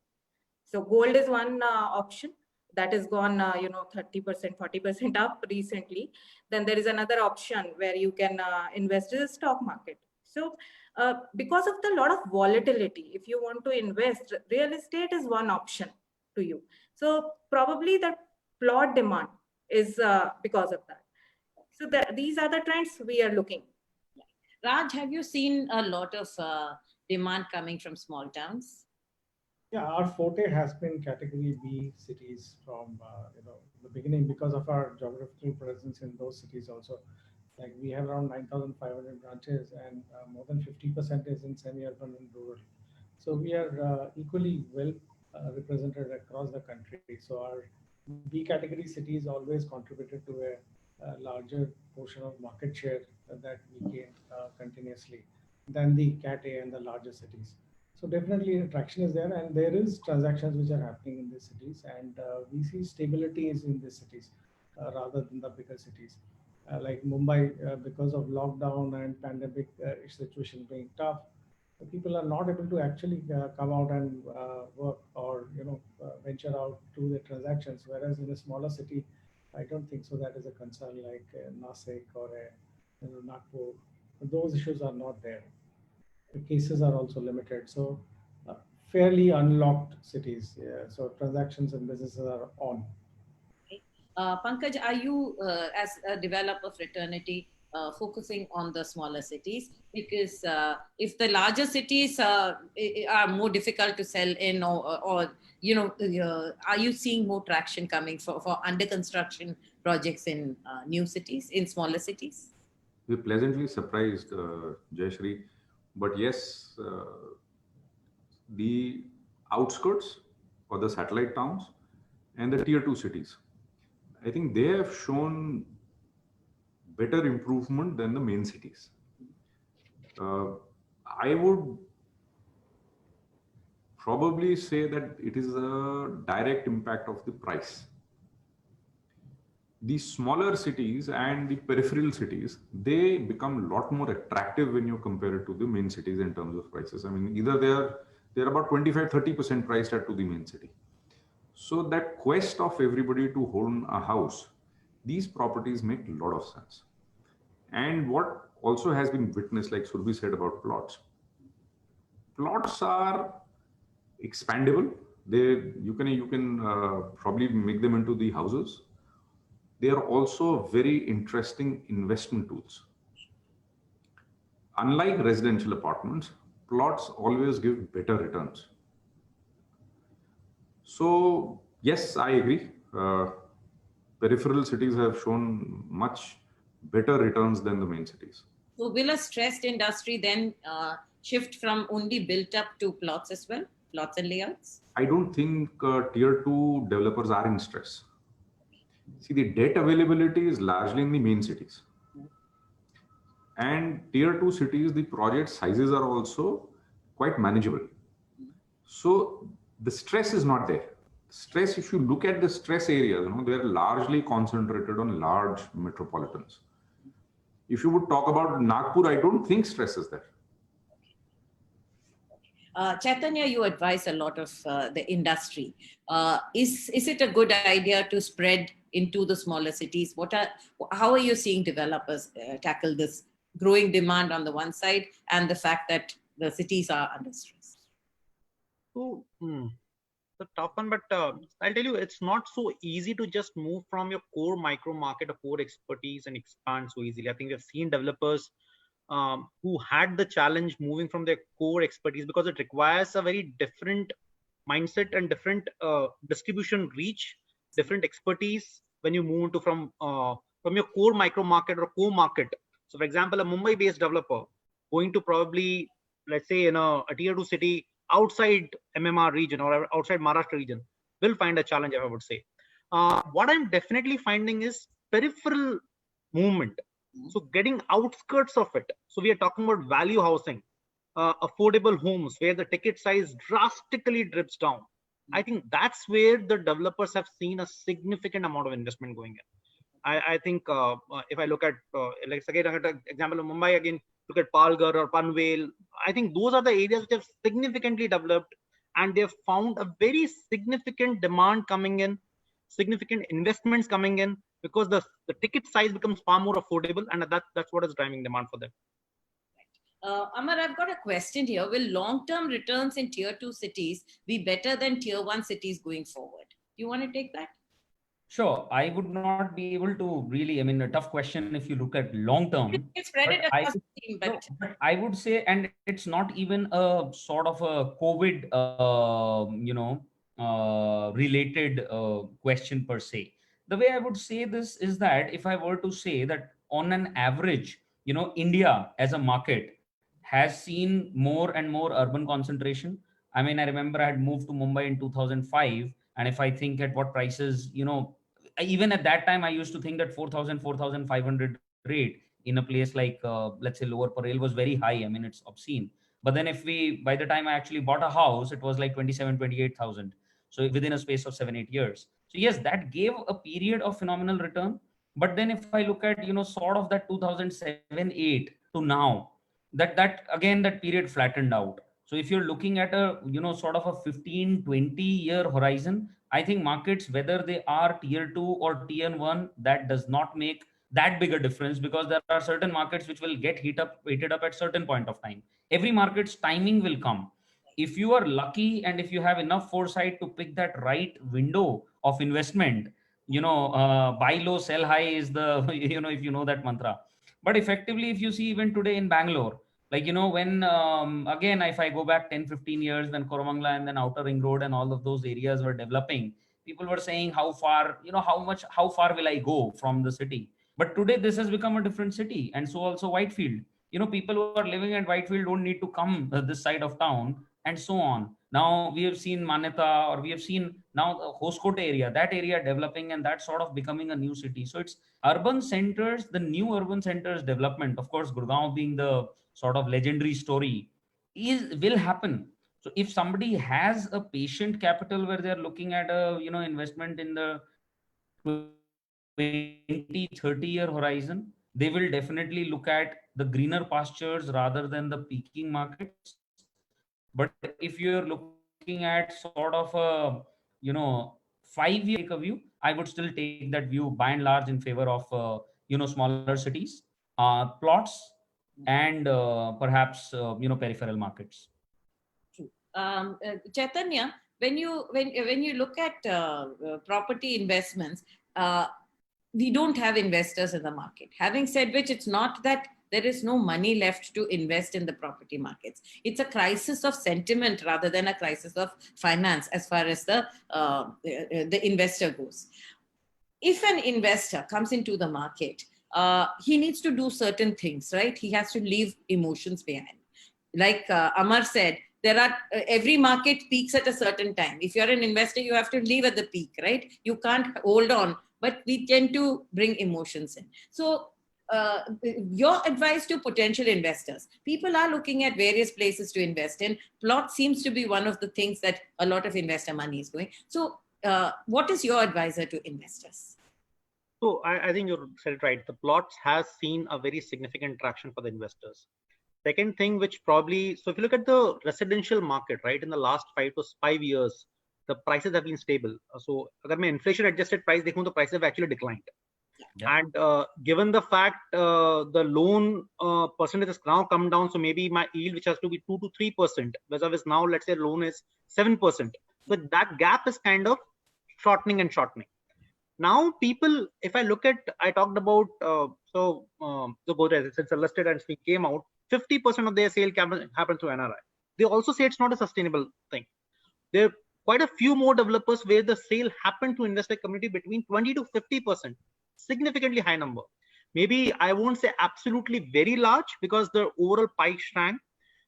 Speaker 2: So gold is one option that has gone, 30%, 40% up recently. Then there is another option where you can invest in the stock market. So because of the lot of volatility, if you want to invest, real estate is one option to you. So probably the plot demand is because of that. So these are the trends we are looking.
Speaker 1: Raj, have you seen a lot of demand coming from small towns?
Speaker 3: Yeah, our forte has been category B cities from the beginning, because of our geographical presence in those cities also. Like we have around 9,500 branches, and more than 50% is in semi-urban and rural. So we are equally well represented across the country. So our B category cities always contributed to a larger portion of market share that we gain continuously than the Cat A and the larger cities. So definitely attraction is there, and there is transactions which are happening in these cities, and we see stability is in these cities rather than the bigger cities. Like Mumbai, because of lockdown and pandemic situation being tough, people are not able to actually come out and work or venture out to the transactions. Whereas in a smaller city, I don't think so that is a concern like Nasik or Nagpur. Those issues are not there. The cases are also limited. So fairly unlocked cities. Yeah. So transactions and businesses are on.
Speaker 1: Pankaj, are you, as a developer fraternity, focusing on the smaller cities? Because if the larger cities are more difficult to sell in, or are you seeing more traction coming for under construction projects in new cities, in smaller cities?
Speaker 5: We're pleasantly surprised, Jayashree. But yes, the outskirts or the satellite towns and the tier 2 cities, I think they have shown better improvement than the main cities. I would probably say that it is a direct impact of the price. The smaller cities and the peripheral cities, they become a lot more attractive when you compare it to the main cities in terms of prices. I mean, either they're about 25-30% priced at to the main city. So that quest of everybody to own a house, these properties make a lot of sense. And what also has been witnessed, like Surbhi said about plots are expandable. You can probably make them into the houses. They are also very interesting investment tools. Unlike residential apartments, plots always give better returns. So yes, I agree. Peripheral cities have shown much better returns than the main cities.
Speaker 1: So will a stressed industry then shift from only built up to plots as well, plots and layouts?
Speaker 5: I don't think tier 2 developers are in stress. See, the debt availability is largely in the main cities. And tier 2 cities, the project sizes are also quite manageable. So the stress is not there. Stress, if you look at the stress areas, they're largely concentrated on large metropolitans. If you would talk about Nagpur, I don't think stress is there.
Speaker 1: Chaitanya, you advise a lot of the industry. Is it a good idea to spread into the smaller cities? How are you seeing developers tackle this growing demand on the one side and the fact that the cities are under stress?
Speaker 6: So, it's a tough one, but I'll tell you, it's not so easy to just move from your core micro market or core expertise and expand so easily. I think we've seen developers who had the challenge moving from their core expertise, because it requires a very different mindset and different distribution reach, different expertise when you move into from your core micro market or core market. So for example, a Mumbai-based developer going to probably, let's say, in a tier 2 city outside MMR region or outside Maharashtra region will find a challenge, I would say. What I'm definitely finding is peripheral movement. So getting outskirts of it. So we are talking about value housing, affordable homes where the ticket size drastically drips down. I think that's where the developers have seen a significant amount of investment going in. I think if I look at, like again, an example of Mumbai, again, look at Palghar or Panvel. I think those are the areas which have significantly developed, and they've found a very significant demand coming in, significant investments coming in, because the ticket size becomes far more affordable, and that's what is driving demand for them.
Speaker 1: Amar, I've got a question here. Will long-term returns in tier 2 cities be better than tier 1 cities going forward? You want to take that?
Speaker 4: Sure. I would not be able to really, I mean, a tough question if you look at long term.
Speaker 1: It's spread it across the team, but
Speaker 4: I would say, and it's not even a sort of a COVID, related question per se. The way I would say this is that if I were to say that on an average, India as a market has seen more and more urban concentration. I mean, I remember I had moved to Mumbai in 2005. And if I think at what prices, even at that time, I used to think that 4,000, 4,500 rate in a place like, let's say, Lower Parel was very high. I mean, it's obscene. But then by the time I actually bought a house, it was like 27, 28,000. So within a space of 7-8 years. So yes, that gave a period of phenomenal return. But then if I look at, sort of that 2007-8 to now, that again, that period flattened out. So if you're looking at a, sort of a 15, 20-year horizon, I think markets, whether they are tier 2 or tier 1, that does not make that big a difference, because there are certain markets which will get heated up at certain point of time. Every market's timing will come. If you are lucky and if you have enough foresight to pick that right window of investment, buy low, sell high is the, if you know that mantra. But effectively, if you see even today in Bangalore, like, when, again, if I go back 10, 15 years, when Koramangala and then Outer Ring Road and all of those areas were developing, people were saying how far, how far will I go from the city? But today this has become a different city. And so also Whitefield, people who are living at Whitefield don't need to come this side of town, and so on. Now we have seen Manyata, or we have seen now the Hoskote area, that area developing, and that sort of becoming a new city. So it's urban centers, the new urban centers development, of course, Gurgaon being the sort of legendary story, will happen. So if somebody has a patient capital where they're looking at a, investment in the 20, 30-year horizon, they will definitely look at the greener pastures rather than the peaking markets. But if you're looking at sort of a, 5-year take a view, I would still take that view by and large in favor of, smaller cities, plots, and perhaps, peripheral markets.
Speaker 1: True. Chaitanya, when you look at property investments, we don't have investors in the market. Having said which, it's not that there is no money left to invest in the property markets. It's a crisis of sentiment rather than a crisis of finance as far as the investor goes. If an investor comes into the market, he needs to do certain things, right? He has to leave emotions behind. Like Amar said, every market peaks at a certain time. If you're an investor, you have to leave at the peak, right? You can't hold on, but we tend to bring emotions in. So your advice to potential investors: people are looking at various places to invest in. Plot seems to be one of the things that a lot of investor money is going. So what is your advisor to investors?
Speaker 6: So I think you said it right. The plots has seen a very significant traction for the investors. Second thing, which probably, so if you look at the residential market, right, in the last 5 years, the prices have been stable. So agar main inflation adjusted price dekhu, the prices have actually declined. Yeah. And given the fact the loan percentage has now come down, so maybe my yield, which has to be 2 to 3%, whereas now let's say loan is 7%. So that gap is kind of shortening and shortening. Now people, if I look at, I talked about, the Godrej, it's listed and it came out, 50% of their sale happens to NRI. They also say it's not a sustainable thing. There are quite a few more developers where the sale happened to investor community between 20 to 50%, significantly high number. Maybe I won't say absolutely very large because the overall pie shrank.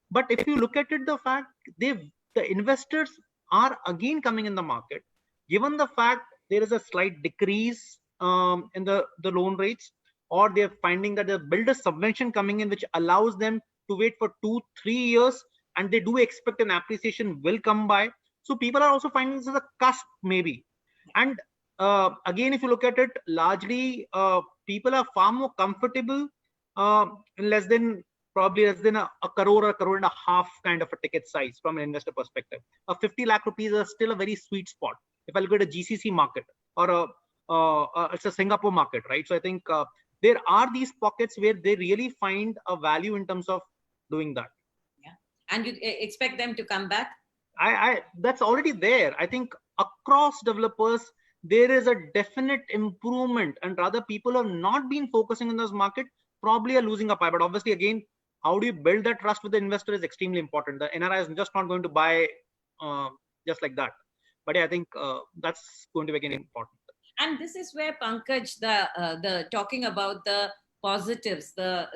Speaker 6: But if you look at it, the fact the investors are again coming in the market, given the fact there is a slight decrease in the loan rates, or they're finding that the builder subvention coming in, which allows them to wait for 2-3 years, and they do expect an appreciation will come by. So people are also finding this as a cusp maybe. And again, if you look at it, largely people are far more comfortable in less than a crore or a crore and a half kind of a ticket size from an investor perspective. 50 lakh rupees is still a very sweet spot. If I look at a GCC market or it's a Singapore market, right? So I think there are these pockets where they really find a value in terms of doing that.
Speaker 1: Yeah, and you expect them to come back?
Speaker 6: That's already there. I think across developers, there is a definite improvement, and rather people have not been focusing in this market, probably are losing a pie. But obviously, again, how do you build that trust with the investor is extremely important. The NRI is just not going to buy just like that. But yeah, I think that's going to be again important.
Speaker 1: And this is where Pankaj, the talking about the positives, the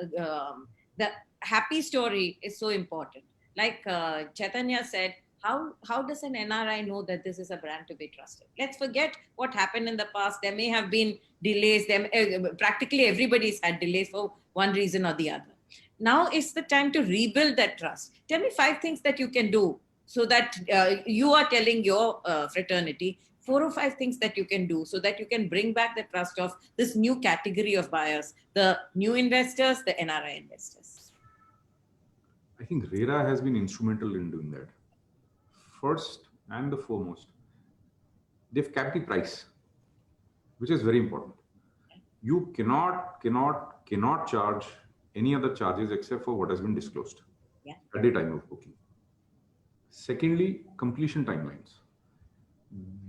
Speaker 1: happy story is so important. Like Chaitanya said, how does an NRI know that this is a brand to be trusted? Let's forget what happened in the past. There may have been delays. Practically everybody's had delays for one reason or the other. Now is the time to rebuild that trust. Tell me 5 things that you can do so that you are telling your fraternity 4 or 5 things that you can do so that you can bring back the trust of this new category of buyers, the new investors, the NRI investors.
Speaker 5: I think RERA has been instrumental in doing that. First and the foremost, they've capped the price, which is very important. You cannot charge any other charges except for what has been disclosed at the time of booking. Secondly, completion timelines.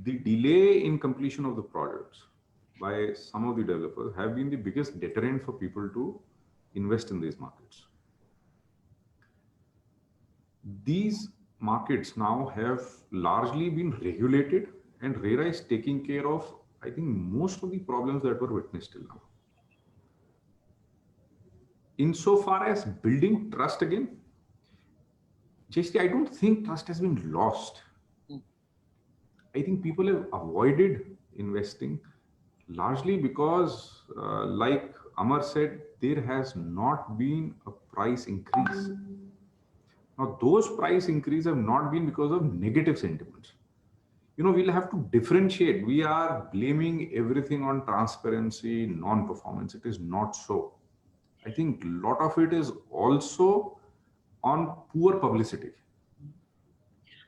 Speaker 5: The delay in completion of the projects by some of the developers have been the biggest deterrent for people to invest in these markets. These markets now have largely been regulated, and RERA is taking care of, I think, most of the problems that were witnessed till now. Insofar as building trust again, Jayashree, I don't think trust has been lost. I think people have avoided investing largely because, like Amar said, there has not been a price increase. Now, those price increases have not been because of negative sentiments. We'll have to differentiate. We are blaming everything on transparency, non-performance. It is not so. I think a lot of it is also on poor publicity.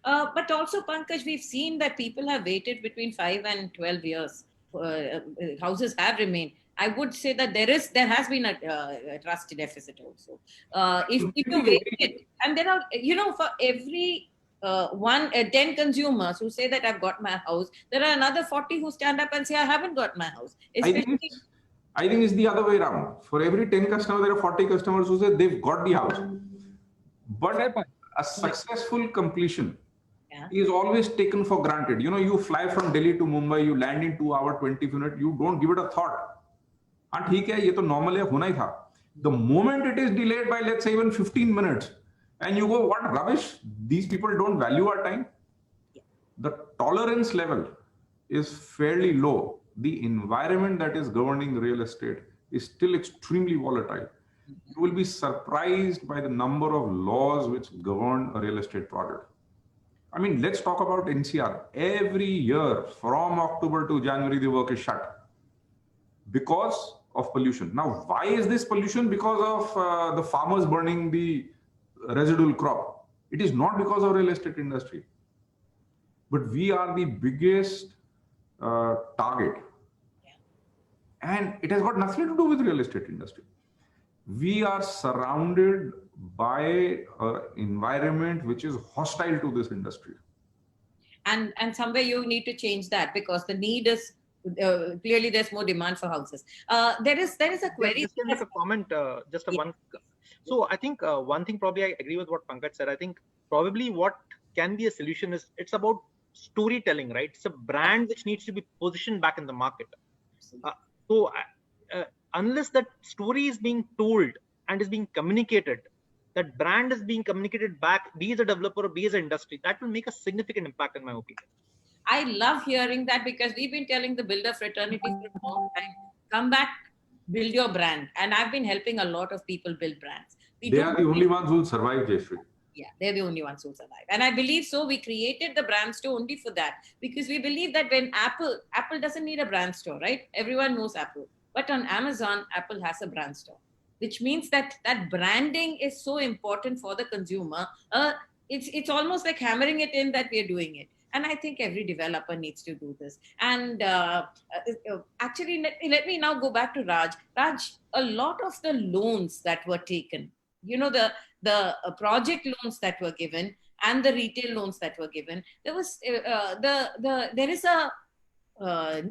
Speaker 1: But also, Pankaj, we've seen that people have waited between 5 and 12 years. Houses have remained. I would say that there has been a trust deficit also. If you waited, and there are, for every 10 consumers who say that I've got my house, there are another 40 who stand up and say I haven't got my house.
Speaker 5: I think it's the other way around. For every 10 customers, there are 40 customers who say they've got the house. But a successful completion is always taken for granted. You fly from Delhi to Mumbai, you land in 2 hours, 20 minutes, you don't give it a thought. And ठीक है, ये तो normal है, होना ही था. The moment it is delayed by, let's say, even 15 minutes, and you go, what rubbish, these people don't value our time. The tolerance level is fairly low. The environment that is governing real estate is still extremely volatile. You will be surprised by the number of laws which govern a real estate project. I mean, let's talk about NCR. Every year from October to January, the work is shut because of pollution. Now, why is this pollution? Because of the farmers burning the residual crop. It is not because of real estate industry. But we are the biggest target. And it has got nothing to do with real estate industry. We are surrounded by an environment which is hostile to this industry.
Speaker 1: And somewhere you need to change that because the need is clearly there's more demand for houses. There is a query.
Speaker 6: Just make a comment, one. So I think one thing probably I agree with what Pankaj said. I think probably what can be a solution is it's about storytelling, right? It's a brand which needs to be positioned back in the market. Unless that story is being told and is being communicated, that brand is being communicated back, be as a developer, be as an industry, that will make a significant impact in my opinion.
Speaker 1: I love hearing that because we've been telling the builder fraternity for a long time, come back, build your brand. And I've been helping a lot of people build brands.
Speaker 5: They are the only ones who will survive, Jayashree.
Speaker 1: Yeah, they're the only ones who survive. And I believe so. We created the brand store only for that because we believe that when Apple doesn't need a brand store, right? Everyone knows Apple. But on Amazon, Apple has a brand store, which means that branding is so important for the consumer. It's almost like hammering it in that we're doing it. And I think every developer needs to do this. And actually, let me now go back to Raj. Raj, a lot of the loans that were taken, the project loans that were given and the retail loans that were given, there is a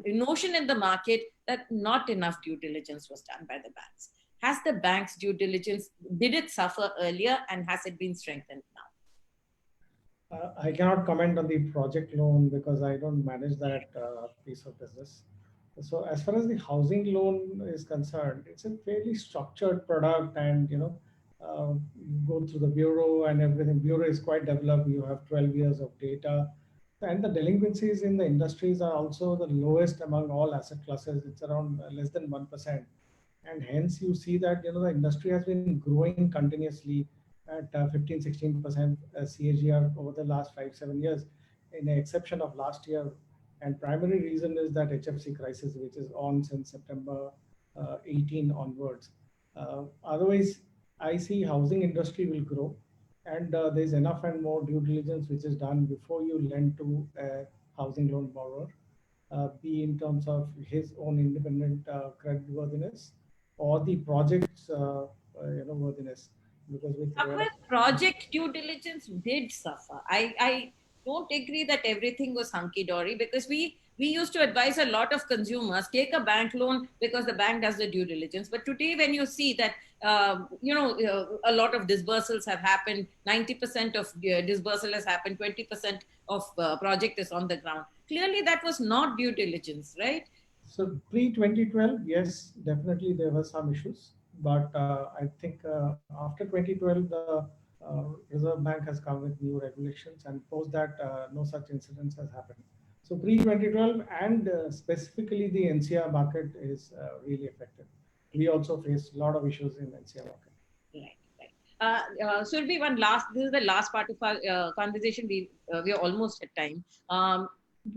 Speaker 1: notion in the market that not enough due diligence was done by the banks. Has the bank's due diligence, did it suffer earlier and has it been strengthened now?
Speaker 3: I cannot comment on the project loan because I don't manage that piece of business. So as far as the housing loan is concerned, it's a fairly structured product, and you go through the bureau and everything. Bureau is quite developed. You have 12 years of data, and the delinquencies in the industries are also the lowest among all asset classes. It's around less than 1%, and hence you see that the industry has been growing continuously at 15-16% CAGR over the last 5-7 years, in the exception of last year. And primary reason is that HFC crisis, which is on since September 18 onwards. Otherwise, I see housing industry will grow. and there's enough and more due diligence which is done before you lend to a housing loan borrower, be in terms of his own independent credit worthiness or the project's worthiness. Because with
Speaker 1: Somewhere project due diligence did suffer. I don't agree that everything was hunky-dory, because we used to advise a lot of consumers, take a bank loan because the bank does the due diligence. But today, when you see that, a lot of disbursals have happened, 90% of disbursal has happened, 20% of project is on the ground. Clearly, that was not due diligence, right?
Speaker 3: So pre-2012, yes, definitely there were some issues, but I think after 2012, the Reserve Bank has come with new regulations, and post that, no such incidents has happened. So pre-2012, and specifically the NCR market is really affected. We also face a lot of issues in NCR market.
Speaker 1: Right, right. Surabhi, this is the last part of our conversation. We are almost at time.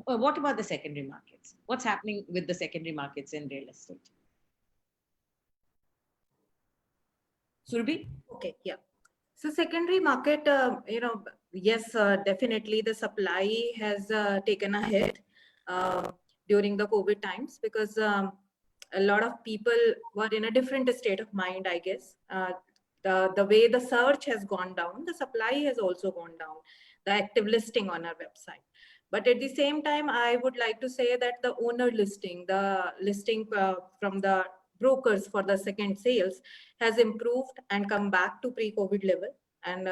Speaker 1: What about the secondary markets? What's happening with the secondary markets in real estate? Surabhi?
Speaker 2: Okay, yeah. So secondary market, yes, definitely the supply has taken a hit during the COVID times, because a lot of people were in a different state of mind, I guess. The way the search has gone down, the supply has also gone down, the active listing on our website. But at the same time, I would like to say that the owner listing, the listing from the brokers for the second sales has improved and come back to pre-COVID level. And,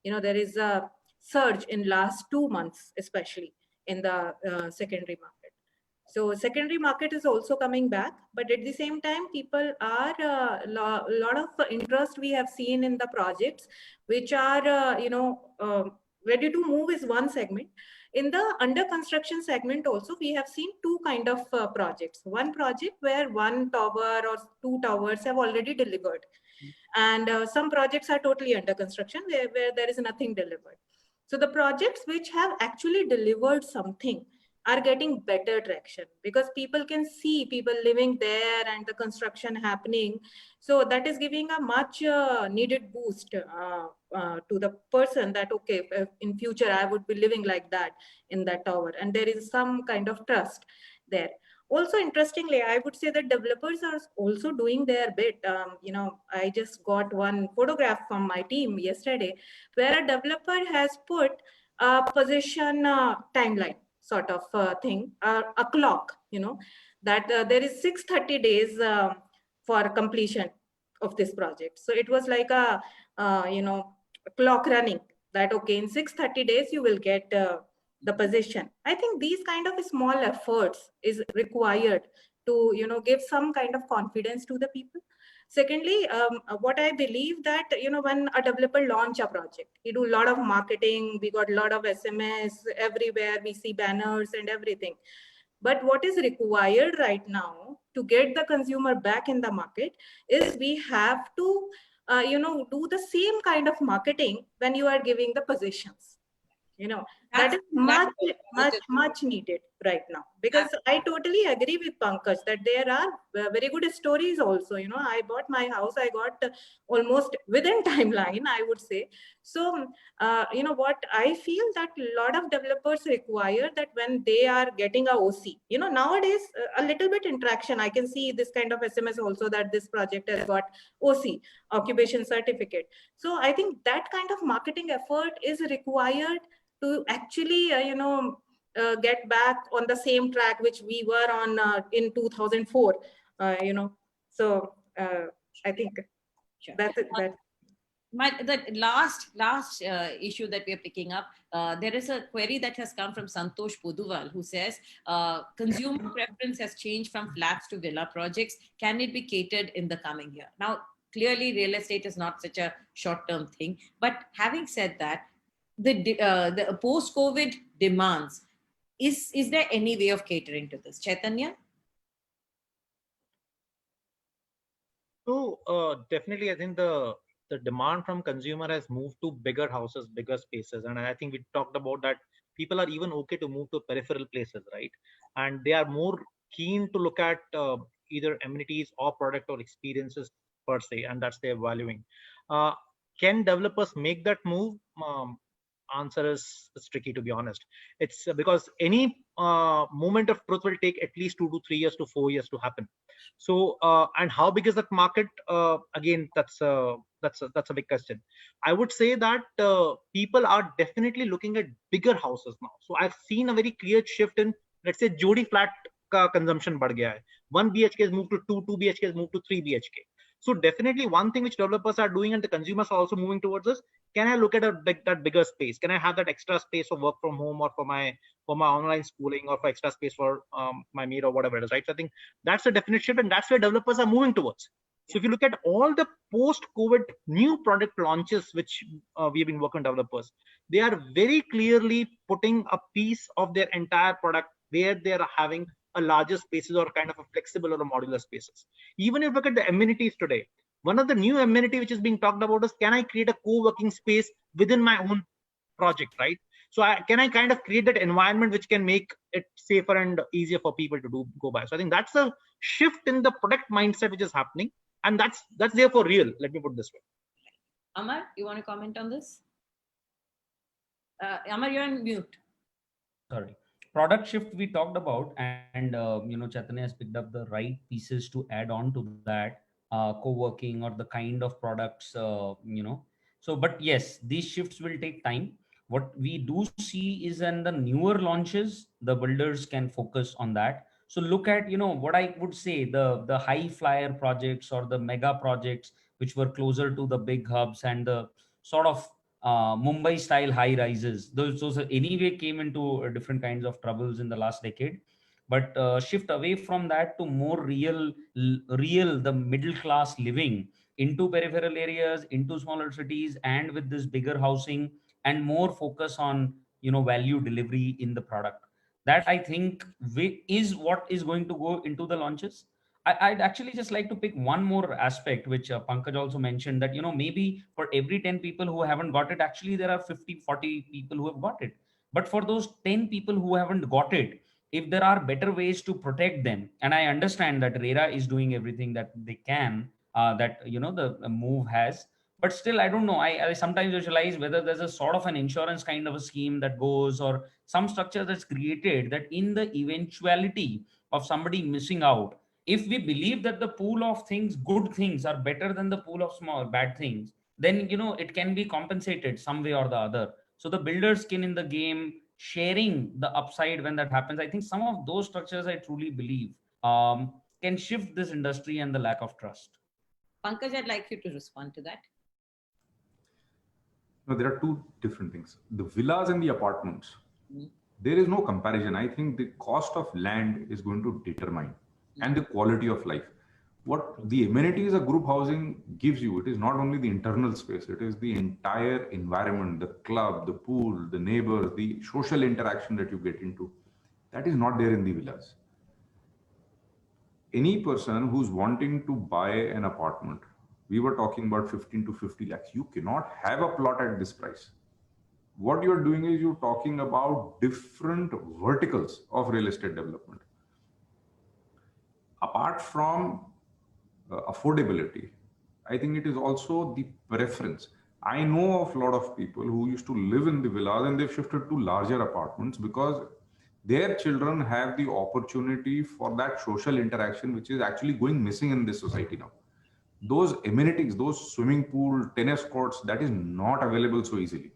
Speaker 2: there is a surge in last 2 months, especially in the secondary market. So secondary market is also coming back, but at the same time, people are a lot of interest we have seen in the projects, which are, ready to move is one segment. In the under construction segment also, we have seen two kind of projects. One project where one tower or two towers have already delivered. And some projects are totally under construction where there is nothing delivered. So the projects which have actually delivered something are getting better traction, because people can see people living there and the construction happening. So that is giving a much needed boost to the person that, okay, in future I would be living like that in that tower. And there is some kind of trust there. Also, interestingly, I would say that developers are also doing their bit. I just got one photograph from my team yesterday where a developer has put a position timeline sort of thing, a clock, that there is 630 days for completion of this project. So it was like a clock running that, okay, in 630 days you will get the position. I think these kind of small efforts is required to give some kind of confidence to the people. Secondly, what I believe that when a developer launch a project, he do a lot of marketing, we got a lot of SMS everywhere, we see banners and everything. But what is required right now to get the consumer back in the market is we have to do the same kind of marketing when you are giving the positions. That is much needed right now, because I totally agree with Pankaj that there are very good stories also. I bought my house, I got almost within timeline, I would say. So, what I feel that a lot of developers require that when they are getting a OC, nowadays a little bit interaction, I can see this kind of SMS also that this project has got OC, occupation certificate. So I think that kind of marketing effort is required to actually, get back on the same track which we were on in 2004. So I think that's it.
Speaker 1: The last issue that we are picking up, there is a query that has come from Santosh Poduval, who says consumer preference has changed from flats to villa projects. Can it be catered in the coming year? Now, clearly, real estate is not such a short-term thing. But having said that, the post-COVID demands, is there any way of catering to this? Chaitanya?
Speaker 6: So definitely, I think the demand from consumer has moved to bigger houses, bigger spaces, and I think we talked about that. People are even okay to move to peripheral places, right? And they are more keen to look at either amenities or product or experiences per se, and that's their valuing. can developers make that move? Answer is tricky, to be honest. It's because any moment of truth will take at least 2 to 3 years to 4 years to happen. So and how big is that market? Again, that's a big question. I would say that people are definitely looking at bigger houses now. So I've seen a very clear shift in, let's say, Jodi flat ka consumption बढ़ गया है. 1 BHK has moved to 2 BHK has moved to 3 BHK. So definitely one thing which developers are doing and the consumers are also moving towards is, can I look at that bigger space? Can I have that extra space for work from home or for my online schooling or for extra space for my maid or whatever it is, right? So I think that's the definite shift, and that's where developers are moving towards. So if you look at all the post-COVID new product launches which we've been working on developers, they are very clearly putting a piece of their entire product where they are having a larger spaces or kind of a flexible or a modular spaces. Even if you look at the amenities today, one of the new amenity which is being talked about is, can I create a co-working space within my own project, right? So can I kind of create that environment which can make it safer and easier for people to go by? So I think that's a shift in the product mindset which is happening, and that's there for real. Let me put it this way.
Speaker 1: Amar, you want to comment on this? Amar, you're on mute.
Speaker 4: Sorry. Product shift we talked about, and Chaitanya has picked up the right pieces to add on to that, co-working or the kind of products, So, but yes, these shifts will take time. What we do see is in the newer launches, the builders can focus on that. So look at, what I would say, the high flyer projects or the mega projects, which were closer to the big hubs and the sort of Mumbai style high rises. Those anyway came into different kinds of troubles in the last decade. But shift away from that to more real, the middle class living into peripheral areas, into smaller cities, and with this bigger housing and more focus on value delivery in the product. That I think is what is going to go into the launches. I'd actually just like to pick one more aspect, which Pankaj also mentioned, that, maybe for every 10 people who haven't got it, actually there are 50, 40 people who have got it. But for those 10 people who haven't got it, if there are better ways to protect them, and I understand that RERA is doing everything that they can, that, the move has, but still, I don't know. I sometimes visualize whether there's a sort of an insurance kind of a scheme that goes, or some structure that's created that in the eventuality of somebody missing out, if we believe that the pool of things, good things, are better than the pool of small bad things, then it can be compensated some way or the other. So the builder skin in the game, sharing the upside when that happens, I think some of those structures, I truly believe, can shift this industry and the lack of trust.
Speaker 1: Pankaj, I'd like you to respond to that.
Speaker 5: No, there are two different things. The villas and the apartments, there is no comparison. I think the cost of land is going to determine and the quality of life. What the amenities a group housing gives you, it is not only the internal space, it is the entire environment, the club, the pool, the neighbors, the social interaction that you get into. That is not there in the villas. Any person who's wanting to buy an apartment, we were talking about 15 to 50 lakhs. You cannot have a plot at this price. What you're doing is you're talking about different verticals of real estate development. Apart from affordability, I think it is also the preference. I know of a lot of people who used to live in the villas and they've shifted to larger apartments because their children have the opportunity for that social interaction, which is actually going missing in this society now. Those amenities, those swimming pool, tennis courts, that is not available so easily.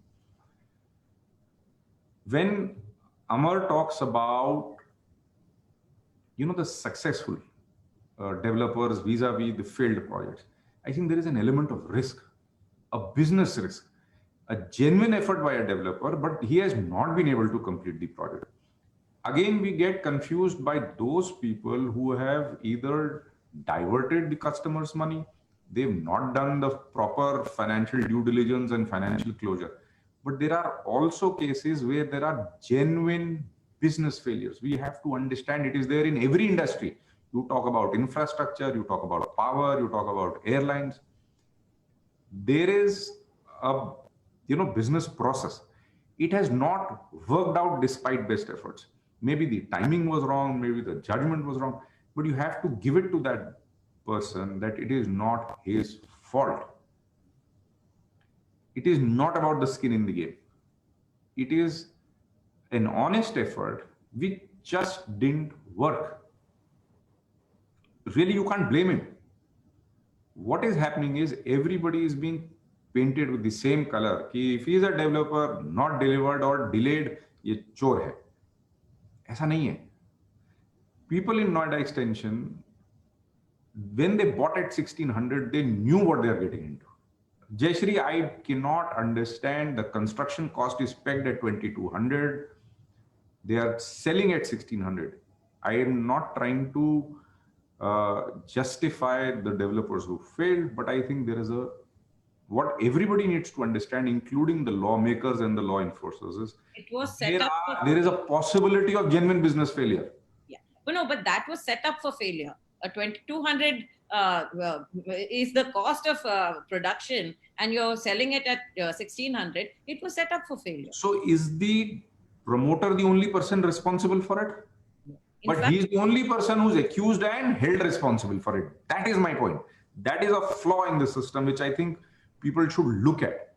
Speaker 5: When Amar talks about, the successful developers vis-a-vis the failed projects, I think there is an element of risk, a business risk, a genuine effort by a developer, but he has not been able to complete the project. Again, we get confused by those people who have either diverted the customer's money, they've not done the proper financial due diligence and financial closure. But there are also cases where there are genuine business failures. We have to understand it is there in every industry. You talk about infrastructure, you talk about power, you talk about airlines. There is a business process. It has not worked out despite best efforts. Maybe the timing was wrong, maybe the judgment was wrong, but you have to give it to that person that it is not his fault. it is not about the skin in the game. It is an honest effort which just didn't work. Really, you can't blame him. What is happening is everybody is being painted with the same color. कि if he is a developer, not delivered or delayed, ये चोर है. ऐसा नहीं है. People in Noida Extension, when they bought at 1600, they knew what they are getting into. Jayashree, I cannot understand the construction cost is pegged at 2200. They are selling at 1600. I am not trying to justify the developers who failed, but I think there is what everybody needs to understand, including the lawmakers and the law enforcers, is
Speaker 1: It was set up.
Speaker 5: there is a possibility of genuine business failure.
Speaker 1: Yeah, no, but that was set up for failure. A 2200 is the cost of production, and you're selling it at 1600. It was set up for failure.
Speaker 5: So is the promoter the only person responsible for it?
Speaker 1: In
Speaker 5: But
Speaker 1: fact,
Speaker 5: he is the only person who's accused and held responsible for it. That is my point. That is a flaw in the system, which I think people should look at.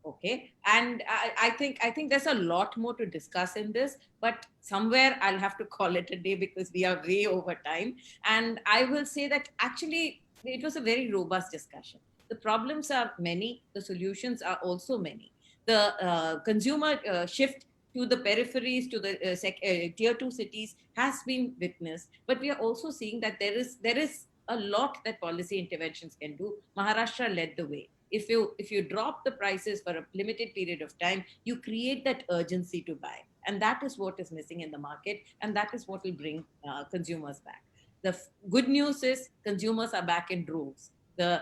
Speaker 1: okay, and I think there's a lot more to discuss in this, but somewhere I'll have to call it a day because we are way over time. And I will say that actually it was a very robust discussion. The problems are many, the solutions are also many. The consumer shift to the peripheries, to the tier 2 cities has been witnessed, but we are also seeing that there is a lot that policy interventions can do. Maharashtra led the way. If you drop the prices for a limited period of time, you create that urgency to buy, and that is what is missing in the market, and that is what will bring consumers back. The good news is consumers are back in droves. The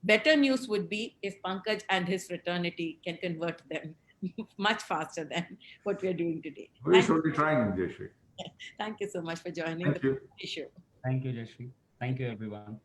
Speaker 1: better news would be if Pankaj and his fraternity can convert them much faster than what we are doing today.
Speaker 5: We should be trying, Jayashree.
Speaker 1: Thank you so much for joining
Speaker 5: Thank
Speaker 1: the
Speaker 5: you.
Speaker 1: show.
Speaker 4: Thank you, Jayashree. Thank you, everyone.